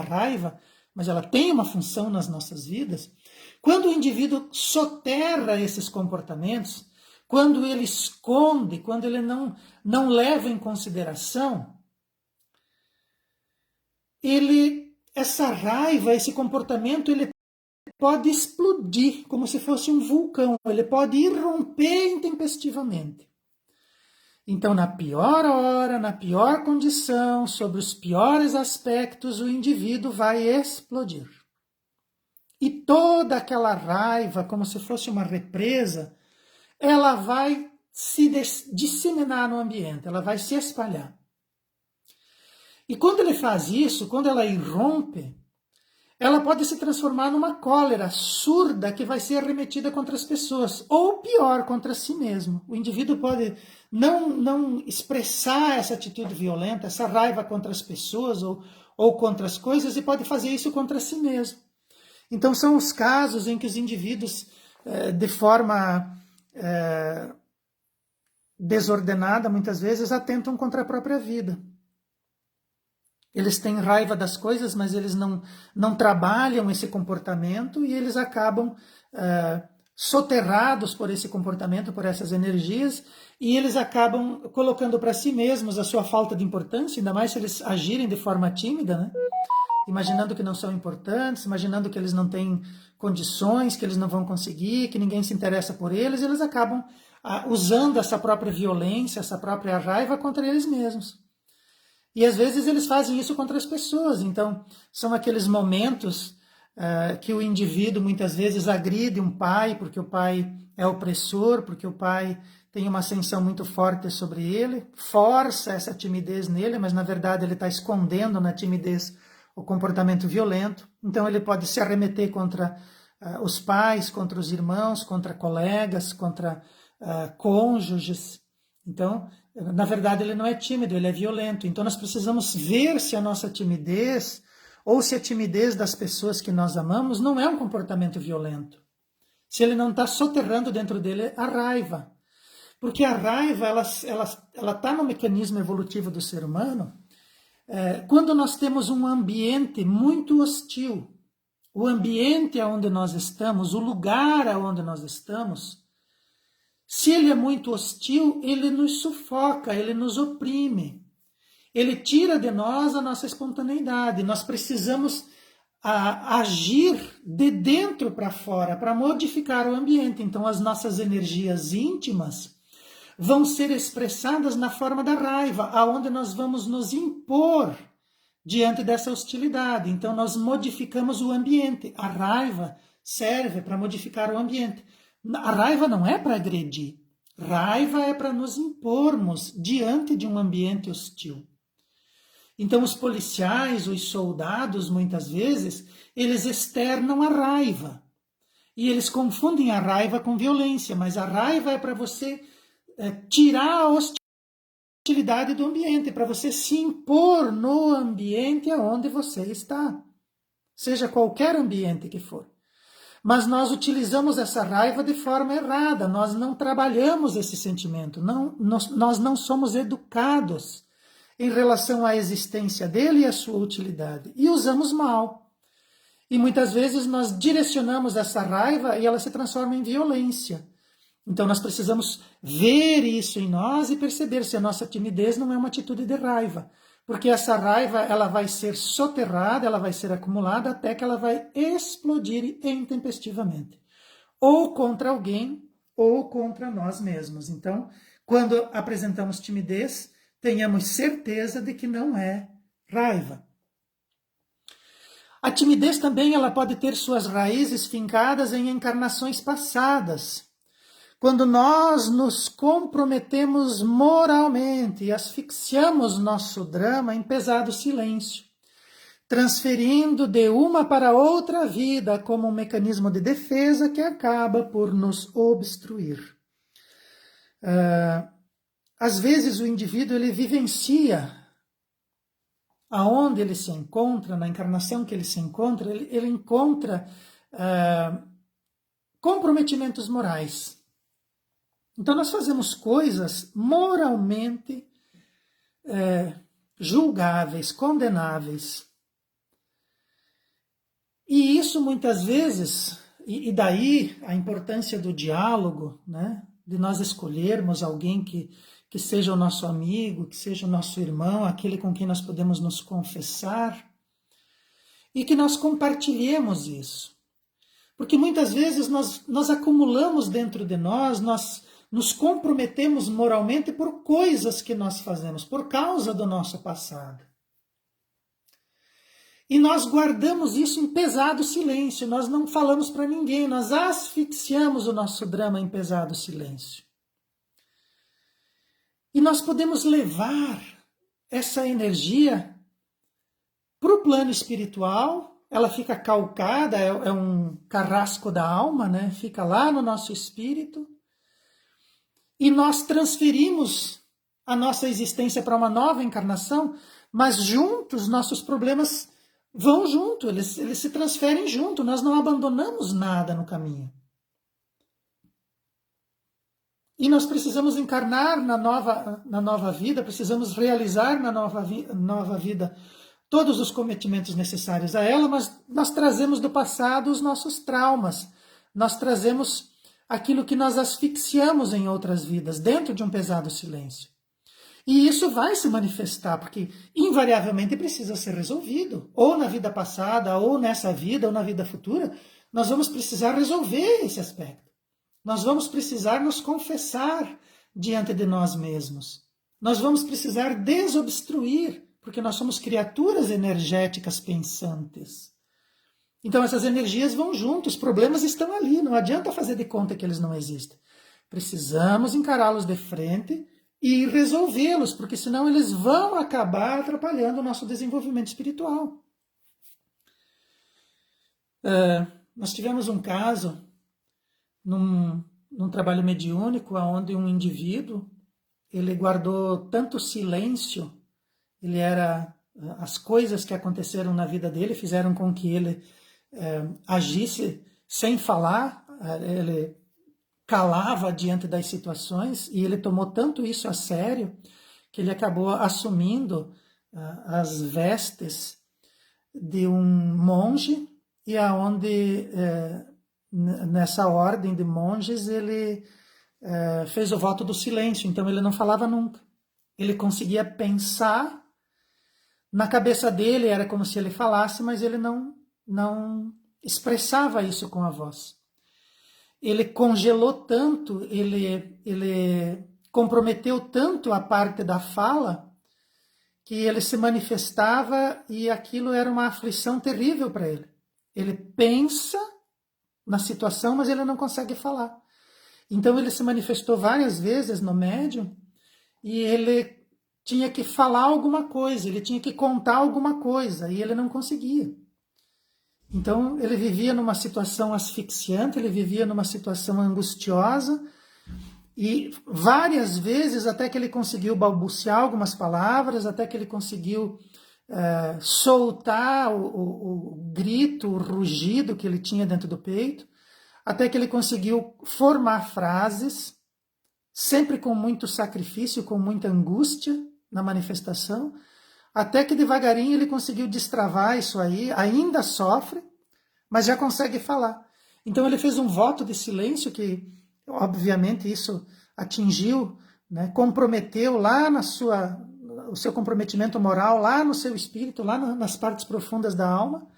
raiva, mas ela tem uma função nas nossas vidas. Quando o indivíduo soterra esses comportamentos, quando ele esconde, quando ele não leva em consideração, essa raiva, esse comportamento, ele pode explodir como se fosse um vulcão, ele pode irromper intempestivamente. Então, na pior hora, na pior condição, sobre os piores aspectos, o indivíduo vai explodir. E toda aquela raiva, como se fosse uma represa, ela vai se disseminar no ambiente, ela vai se espalhar. E quando ele faz isso, quando ela irrompe, ela pode se transformar numa cólera surda que vai ser arremetida contra as pessoas, ou pior, contra si mesmo. O indivíduo pode não expressar essa atitude violenta, essa raiva contra as pessoas ou contra as coisas, e pode fazer isso contra si mesmo. Então são os casos em que os indivíduos, de forma desordenada, muitas vezes, atentam contra a própria vida. Eles têm raiva das coisas, mas eles não trabalham esse comportamento e eles acabam soterrados por esse comportamento, por essas energias, e eles acabam colocando para si mesmos a sua falta de importância, ainda mais se eles agirem de forma tímida, né? Imaginando que não são importantes, imaginando que eles não têm condições, que eles não vão conseguir, que ninguém se interessa por eles, eles acabam usando essa própria violência, essa própria raiva contra eles mesmos. E às vezes eles fazem isso contra as pessoas. Então, são aqueles momentos que o indivíduo muitas vezes agride um pai, porque o pai é opressor, porque o pai tem uma ascensão muito forte sobre ele, força essa timidez nele, mas na verdade ele está escondendo na timidez o comportamento violento. Então ele pode se arremeter contra os pais, contra os irmãos, contra colegas, contra cônjuges. Então, na verdade, ele não é tímido, ele é violento. Então, nós precisamos ver se a nossa timidez, ou se a timidez das pessoas que nós amamos, não é um comportamento violento. Se ele não está soterrando dentro dele a raiva. Porque a raiva, ela está no mecanismo evolutivo do ser humano. Quando nós temos um ambiente muito hostil, o ambiente onde nós estamos, o lugar onde nós estamos, se ele é muito hostil, ele nos sufoca, ele nos oprime. Ele tira de nós a nossa espontaneidade. Nós precisamos a agir de dentro para fora, para modificar o ambiente. Então, as nossas energias íntimas vão ser expressadas na forma da raiva, aonde nós vamos nos impor diante dessa hostilidade. Então, nós modificamos o ambiente. A raiva serve para modificar o ambiente. A raiva não é para agredir. Raiva é para nos impormos diante de um ambiente hostil. Então, os policiais, os soldados, muitas vezes, eles externam a raiva. E eles confundem a raiva com violência, mas a raiva é para você tirar a hostilidade do ambiente, para você se impor no ambiente onde você está. Seja qualquer ambiente que for. Mas nós utilizamos essa raiva de forma errada, nós não trabalhamos esse sentimento, nós não somos educados em relação à existência dele e à sua utilidade, e usamos mal. E muitas vezes nós direcionamos essa raiva e ela se transforma em violência. Então nós precisamos ver isso em nós e perceber se a nossa timidez não é uma atitude de raiva. Porque essa raiva ela vai ser soterrada, ela vai ser acumulada até que ela vai explodir intempestivamente. Ou contra alguém, ou contra nós mesmos. Então, quando apresentamos timidez, tenhamos certeza de que não é raiva. A timidez também ela pode ter suas raízes fincadas em encarnações passadas. Quando nós nos comprometemos moralmente e asfixiamos nosso drama em pesado silêncio, transferindo de uma para outra vida como um mecanismo de defesa que acaba por nos obstruir. Às vezes o indivíduo ele vivencia aonde ele se encontra, na encarnação que ele se encontra, ele encontra comprometimentos morais. Então nós fazemos coisas moralmente julgáveis, condenáveis. E isso muitas vezes, e daí a importância do diálogo, né? De nós escolhermos alguém que seja o nosso amigo, que seja o nosso irmão, aquele com quem nós podemos nos confessar, e que nós compartilhemos isso. Porque muitas vezes nós acumulamos dentro de nós nos comprometemos moralmente por coisas que nós fazemos, por causa do nosso passado. E nós guardamos isso em pesado silêncio, nós não falamos para ninguém, nós asfixiamos o nosso drama em pesado silêncio. E nós podemos levar essa energia para o plano espiritual, ela fica calcada, é um carrasco da alma, né? Fica lá no nosso espírito, e nós transferimos a nossa existência para uma nova encarnação, mas juntos nossos problemas vão junto, eles se transferem junto, nós não abandonamos nada no caminho. E nós precisamos encarnar na nova vida, precisamos realizar na nova vida todos os cometimentos necessários a ela, mas nós trazemos do passado os nossos traumas, nós trazemos aquilo que nós asfixiamos em outras vidas, dentro de um pesado silêncio. E isso vai se manifestar, porque invariavelmente precisa ser resolvido. Ou na vida passada, ou nessa vida, ou na vida futura, nós vamos precisar resolver esse aspecto. Nós vamos precisar nos confessar diante de nós mesmos. Nós vamos precisar desobstruir, porque nós somos criaturas energéticas pensantes. Então essas energias vão junto, os problemas estão ali, não adianta fazer de conta que eles não existem. Precisamos encará-los de frente e resolvê-los, porque senão eles vão acabar atrapalhando o nosso desenvolvimento espiritual. Nós tivemos um caso num trabalho mediúnico, onde um indivíduo ele guardou tanto silêncio, as coisas que aconteceram na vida dele fizeram com que ele agisse sem falar, ele calava diante das situações, e ele tomou tanto isso a sério que ele acabou assumindo as vestes de um monge, e aonde nessa ordem de monges ele fez o voto do silêncio, então ele não falava nunca. Ele conseguia pensar, na cabeça dele era como se ele falasse, mas ele não não expressava isso com a voz. Ele congelou tanto, ele comprometeu tanto a parte da fala, que ele se manifestava e aquilo era uma aflição terrível para ele. Ele pensa na situação, mas ele não consegue falar. Então ele se manifestou várias vezes no médium e ele tinha que falar alguma coisa, ele tinha que contar alguma coisa e ele não conseguia. Então ele vivia numa situação asfixiante, ele vivia numa situação angustiosa e várias vezes até que ele conseguiu balbuciar algumas palavras, até que ele conseguiu soltar o grito, o rugido que ele tinha dentro do peito, até que ele conseguiu formar frases, sempre com muito sacrifício, com muita angústia na manifestação, até que devagarinho ele conseguiu destravar isso aí, ainda sofre, mas já consegue falar. Então ele fez um voto de silêncio que, obviamente, isso atingiu, né, comprometeu lá o seu comprometimento moral, lá no seu espírito, lá nas partes profundas da alma,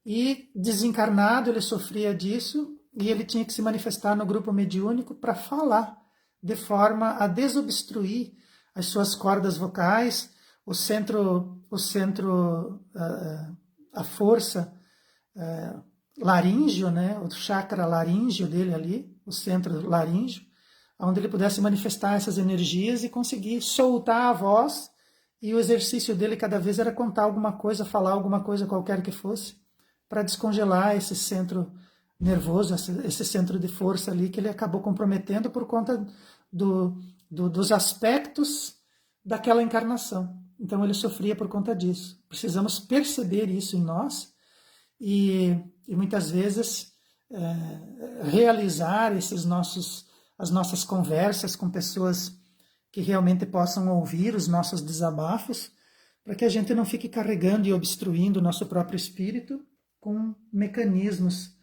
e desencarnado ele sofria disso, e ele tinha que se manifestar no grupo mediúnico para falar, de forma a desobstruir as suas cordas vocais, a força laríngeo, né, o chakra laríngeo dele ali, o centro laríngeo, onde ele pudesse manifestar essas energias e conseguir soltar a voz, e o exercício dele cada vez era contar alguma coisa, falar alguma coisa qualquer que fosse, para descongelar esse centro nervoso, esse centro de força ali que ele acabou comprometendo por conta dos aspectos daquela encarnação. Então ele sofria por conta disso. Precisamos perceber isso em nós e muitas vezes realizar as nossas conversas com pessoas que realmente possam ouvir os nossos desabafos, para que a gente não fique carregando e obstruindo o nosso próprio espírito com mecanismos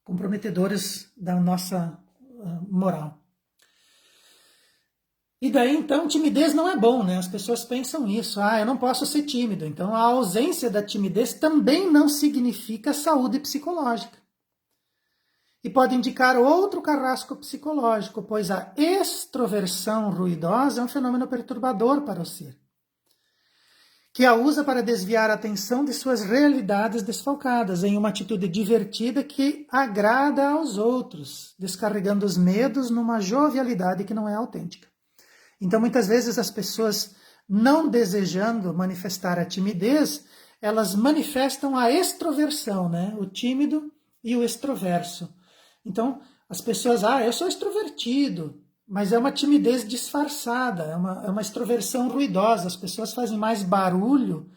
comprometedores da nossa moral. E daí, então, timidez não é bom, né? As pessoas pensam isso. Eu não posso ser tímido. Então, a ausência da timidez também não significa saúde psicológica. E pode indicar outro carrasco psicológico, pois a extroversão ruidosa é um fenômeno perturbador para o ser, que a usa para desviar a atenção de suas realidades desfalcadas, em uma atitude divertida que agrada aos outros, descarregando os medos numa jovialidade que não é autêntica. Então, muitas vezes as pessoas, não desejando manifestar a timidez, elas manifestam a extroversão, né? O tímido e o extroverso. Então, as pessoas, eu sou extrovertido, mas é uma timidez disfarçada, é uma extroversão ruidosa. As pessoas fazem mais barulho,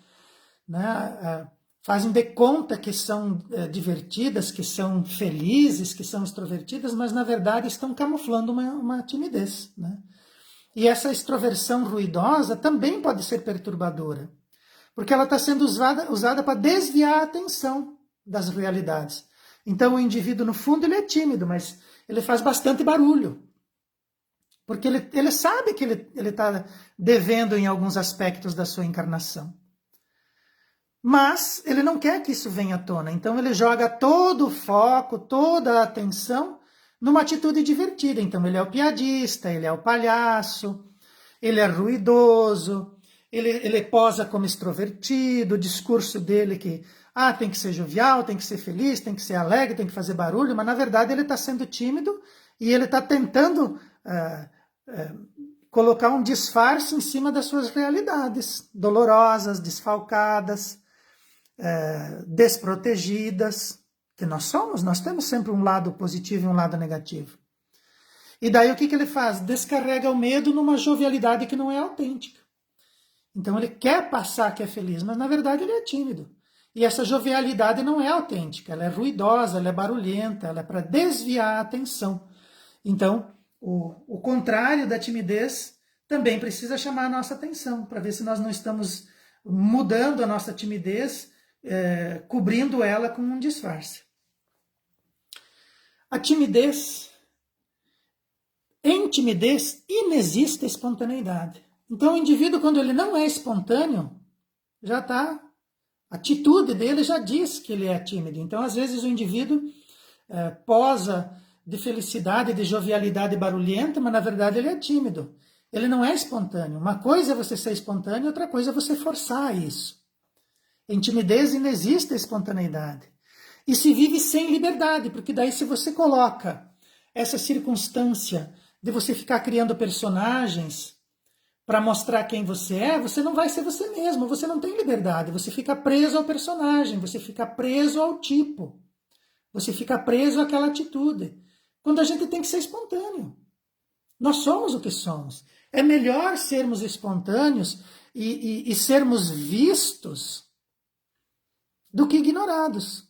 né? Fazem de conta que são divertidas, que são felizes, que são extrovertidas, mas na verdade estão camuflando uma timidez, né? E essa extroversão ruidosa também pode ser perturbadora, porque ela está sendo usada para desviar a atenção das realidades. Então o indivíduo, no fundo, ele é tímido, mas ele faz bastante barulho, porque ele sabe que ele está devendo em alguns aspectos da sua encarnação. Mas ele não quer que isso venha à tona, então ele joga todo o foco, toda a atenção numa atitude divertida. Então ele é o piadista, ele é o palhaço, ele é ruidoso, ele posa como extrovertido, o discurso dele que tem que ser jovial, tem que ser feliz, tem que ser alegre, tem que fazer barulho, mas na verdade ele está sendo tímido e ele está tentando colocar um disfarce em cima das suas realidades dolorosas, desfalcadas, desprotegidas, que nós temos sempre um lado positivo e um lado negativo. E daí o que ele faz? Descarrega o medo numa jovialidade que não é autêntica. Então ele quer passar que é feliz, mas na verdade ele é tímido. E essa jovialidade não é autêntica, ela é ruidosa, ela é barulhenta, ela é para desviar a atenção. Então, o contrário da timidez também precisa chamar a nossa atenção, para ver se nós não estamos mudando a nossa timidez, cobrindo ela com um disfarce. A timidez, em timidez, inexiste espontaneidade. Então, o indivíduo, quando ele não é espontâneo, já está A atitude dele já diz que ele é tímido. Então, às vezes, o indivíduo posa de felicidade, de jovialidade barulhenta, mas na verdade ele é tímido. Ele não é espontâneo. Uma coisa é você ser espontâneo, outra coisa é você forçar isso. Em timidez não existe a espontaneidade. E se vive sem liberdade, porque daí se você coloca essa circunstância de você ficar criando personagens para mostrar quem você não vai ser você mesmo, você não tem liberdade, você fica preso ao personagem, você fica preso ao tipo, você fica preso àquela atitude, quando a gente tem que ser espontâneo. Nós somos o que somos. É melhor sermos espontâneos e sermos vistos do que ignorados.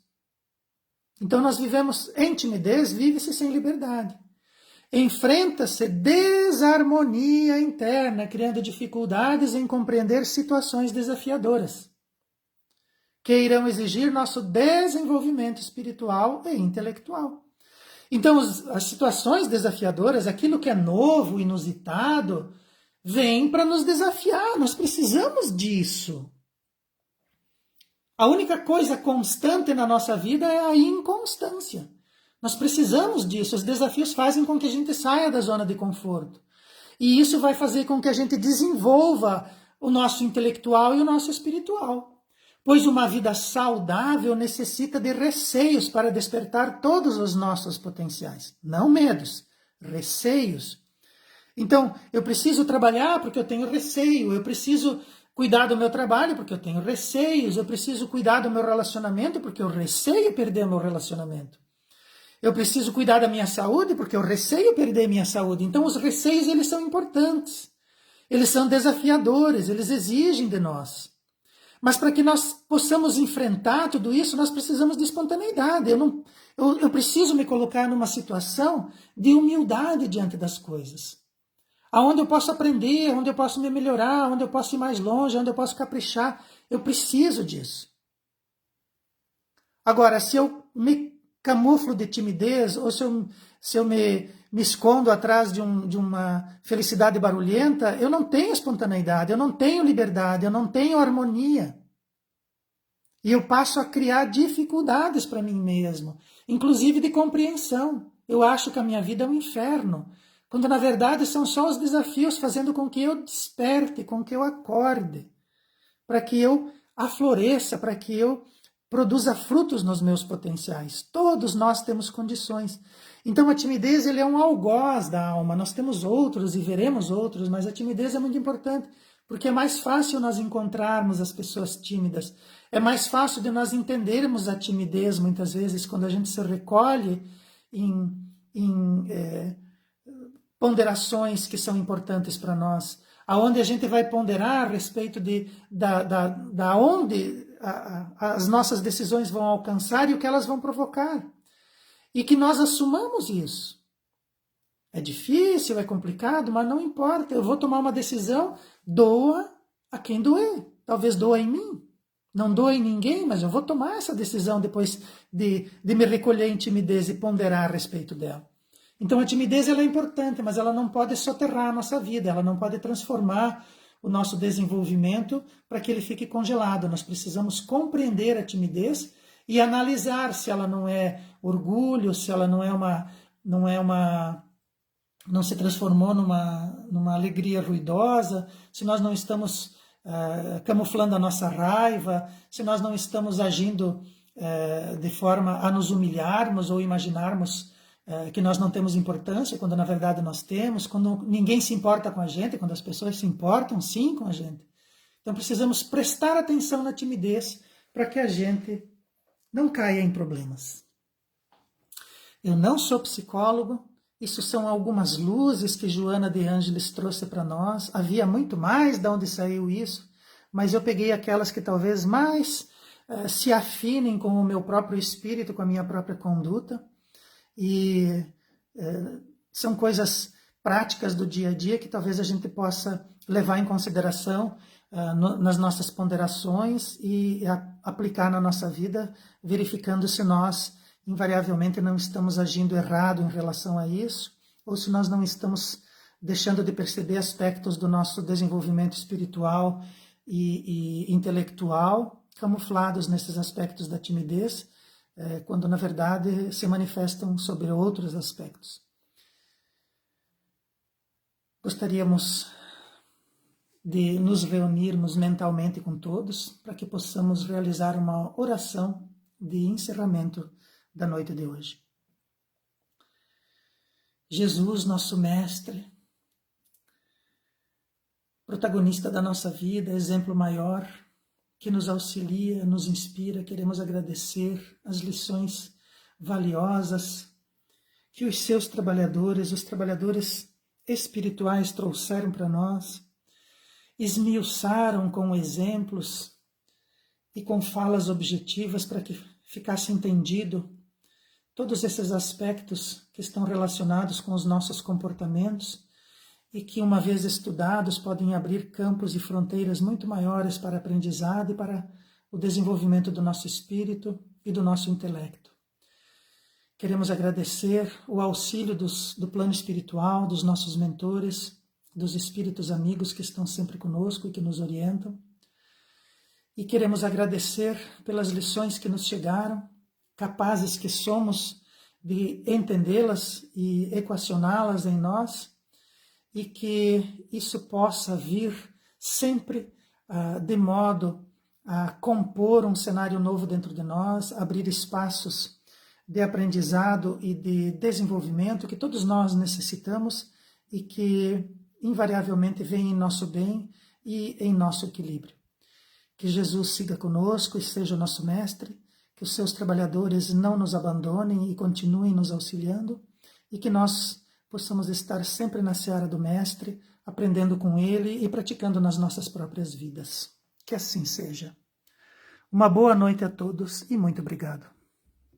Então nós vivemos em timidez, vive-se sem liberdade. Enfrenta-se desarmonia interna, criando dificuldades em compreender situações desafiadoras, que irão exigir nosso desenvolvimento espiritual e intelectual. Então, as situações desafiadoras, aquilo que é novo, inusitado, vem para nos desafiar. Nós precisamos disso. A única coisa constante na nossa vida é a inconstância. Nós precisamos disso. Os desafios fazem com que a gente saia da zona de conforto. E isso vai fazer com que a gente desenvolva o nosso intelectual e o nosso espiritual. Pois uma vida saudável necessita de receios para despertar todos os nossos potenciais. Não medos, receios. Então, eu preciso trabalhar porque eu tenho receio, eu preciso cuidar do meu trabalho porque eu tenho receios, eu preciso cuidar do meu relacionamento porque eu receio perder o meu relacionamento. Eu preciso cuidar da minha saúde porque eu receio perder minha saúde. Então, os receios, eles são importantes. Eles são desafiadores, eles exigem de nós. Mas para que nós possamos enfrentar tudo isso, nós precisamos de espontaneidade. Eu preciso me colocar numa situação de humildade diante das coisas. Onde eu posso aprender, onde eu posso me melhorar, onde eu posso ir mais longe, onde eu posso caprichar. Eu preciso disso. Agora, se eu me camuflo de timidez, ou se eu me escondo atrás de uma felicidade barulhenta, eu não tenho espontaneidade, eu não tenho liberdade, eu não tenho harmonia. E eu passo a criar dificuldades para mim mesmo, inclusive de compreensão. Eu acho que a minha vida é um inferno, quando na verdade são só os desafios fazendo com que eu desperte, com que eu acorde, para que eu afloresça, para que eu produza frutos nos meus potenciais. Todos nós temos condições. Então a timidez, ele é um algoz da alma. Nós temos outros e veremos outros, mas a timidez é muito importante, porque é mais fácil nós encontrarmos as pessoas tímidas. É mais fácil de nós entendermos a timidez, muitas vezes, quando a gente se recolhe em ponderações que são importantes para nós, aonde a gente vai ponderar a respeito da onde as nossas decisões vão alcançar e o que elas vão provocar. E que nós assumamos isso. É difícil, é complicado, mas não importa. Eu vou tomar uma decisão, doa a quem doer. Talvez doa em mim. Não doa em ninguém, mas eu vou tomar essa decisão depois de me recolher em timidez e ponderar a respeito dela. Então a timidez, ela é importante, mas ela não pode soterrar a nossa vida, ela não pode transformar o nosso desenvolvimento para que ele fique congelado. Nós precisamos compreender a timidez e analisar se ela não é orgulho, se ela não se transformou numa alegria ruidosa, se nós não estamos camuflando a nossa raiva, se nós não estamos agindo de forma a nos humilharmos ou imaginarmos que nós não temos importância, quando na verdade nós temos, quando ninguém se importa com a gente, quando as pessoas se importam sim com a gente. Então precisamos prestar atenção na timidez para que a gente não caia em problemas. Eu não sou psicólogo, isso são algumas luzes que Joana de Ângeles trouxe para nós. Havia muito mais de onde saiu isso, mas eu peguei aquelas que talvez mais se afinem com o meu próprio espírito, com a minha própria conduta. E são coisas práticas do dia a dia que talvez a gente possa levar em consideração nas nossas ponderações e aplicar na nossa vida, verificando se nós invariavelmente não estamos agindo errado em relação a isso, ou se nós não estamos deixando de perceber aspectos do nosso desenvolvimento espiritual e intelectual camuflados nesses aspectos da timidez, quando na verdade se manifestam sobre outros aspectos. Gostaríamos de nos reunirmos mentalmente com todos para que possamos realizar uma oração de encerramento da noite de hoje. Jesus, nosso Mestre, protagonista da nossa vida, exemplo maior, que nos auxilia, nos inspira, queremos agradecer as lições valiosas que os seus trabalhadores, os trabalhadores espirituais trouxeram para nós, esmiuçaram com exemplos e com falas objetivas para que ficasse entendido todos esses aspectos que estão relacionados com os nossos comportamentos e que, uma vez estudados, podem abrir campos e fronteiras muito maiores para a aprendizado e para o desenvolvimento do nosso espírito e do nosso intelecto. Queremos agradecer o auxílio do plano espiritual, dos nossos mentores, dos espíritos amigos que estão sempre conosco e que nos orientam. E queremos agradecer pelas lições que nos chegaram, capazes que somos de entendê-las e equacioná-las em nós, e que isso possa vir sempre de modo a compor um cenário novo dentro de nós, abrir espaços de aprendizado e de desenvolvimento que todos nós necessitamos e que invariavelmente vem em nosso bem e em nosso equilíbrio. Que Jesus siga conosco e seja o nosso mestre, que os seus trabalhadores não nos abandonem e continuem nos auxiliando, e que nós possamos estar sempre na seara do Mestre, aprendendo com ele e praticando nas nossas próprias vidas. Que assim seja. Uma boa noite a todos e muito obrigado.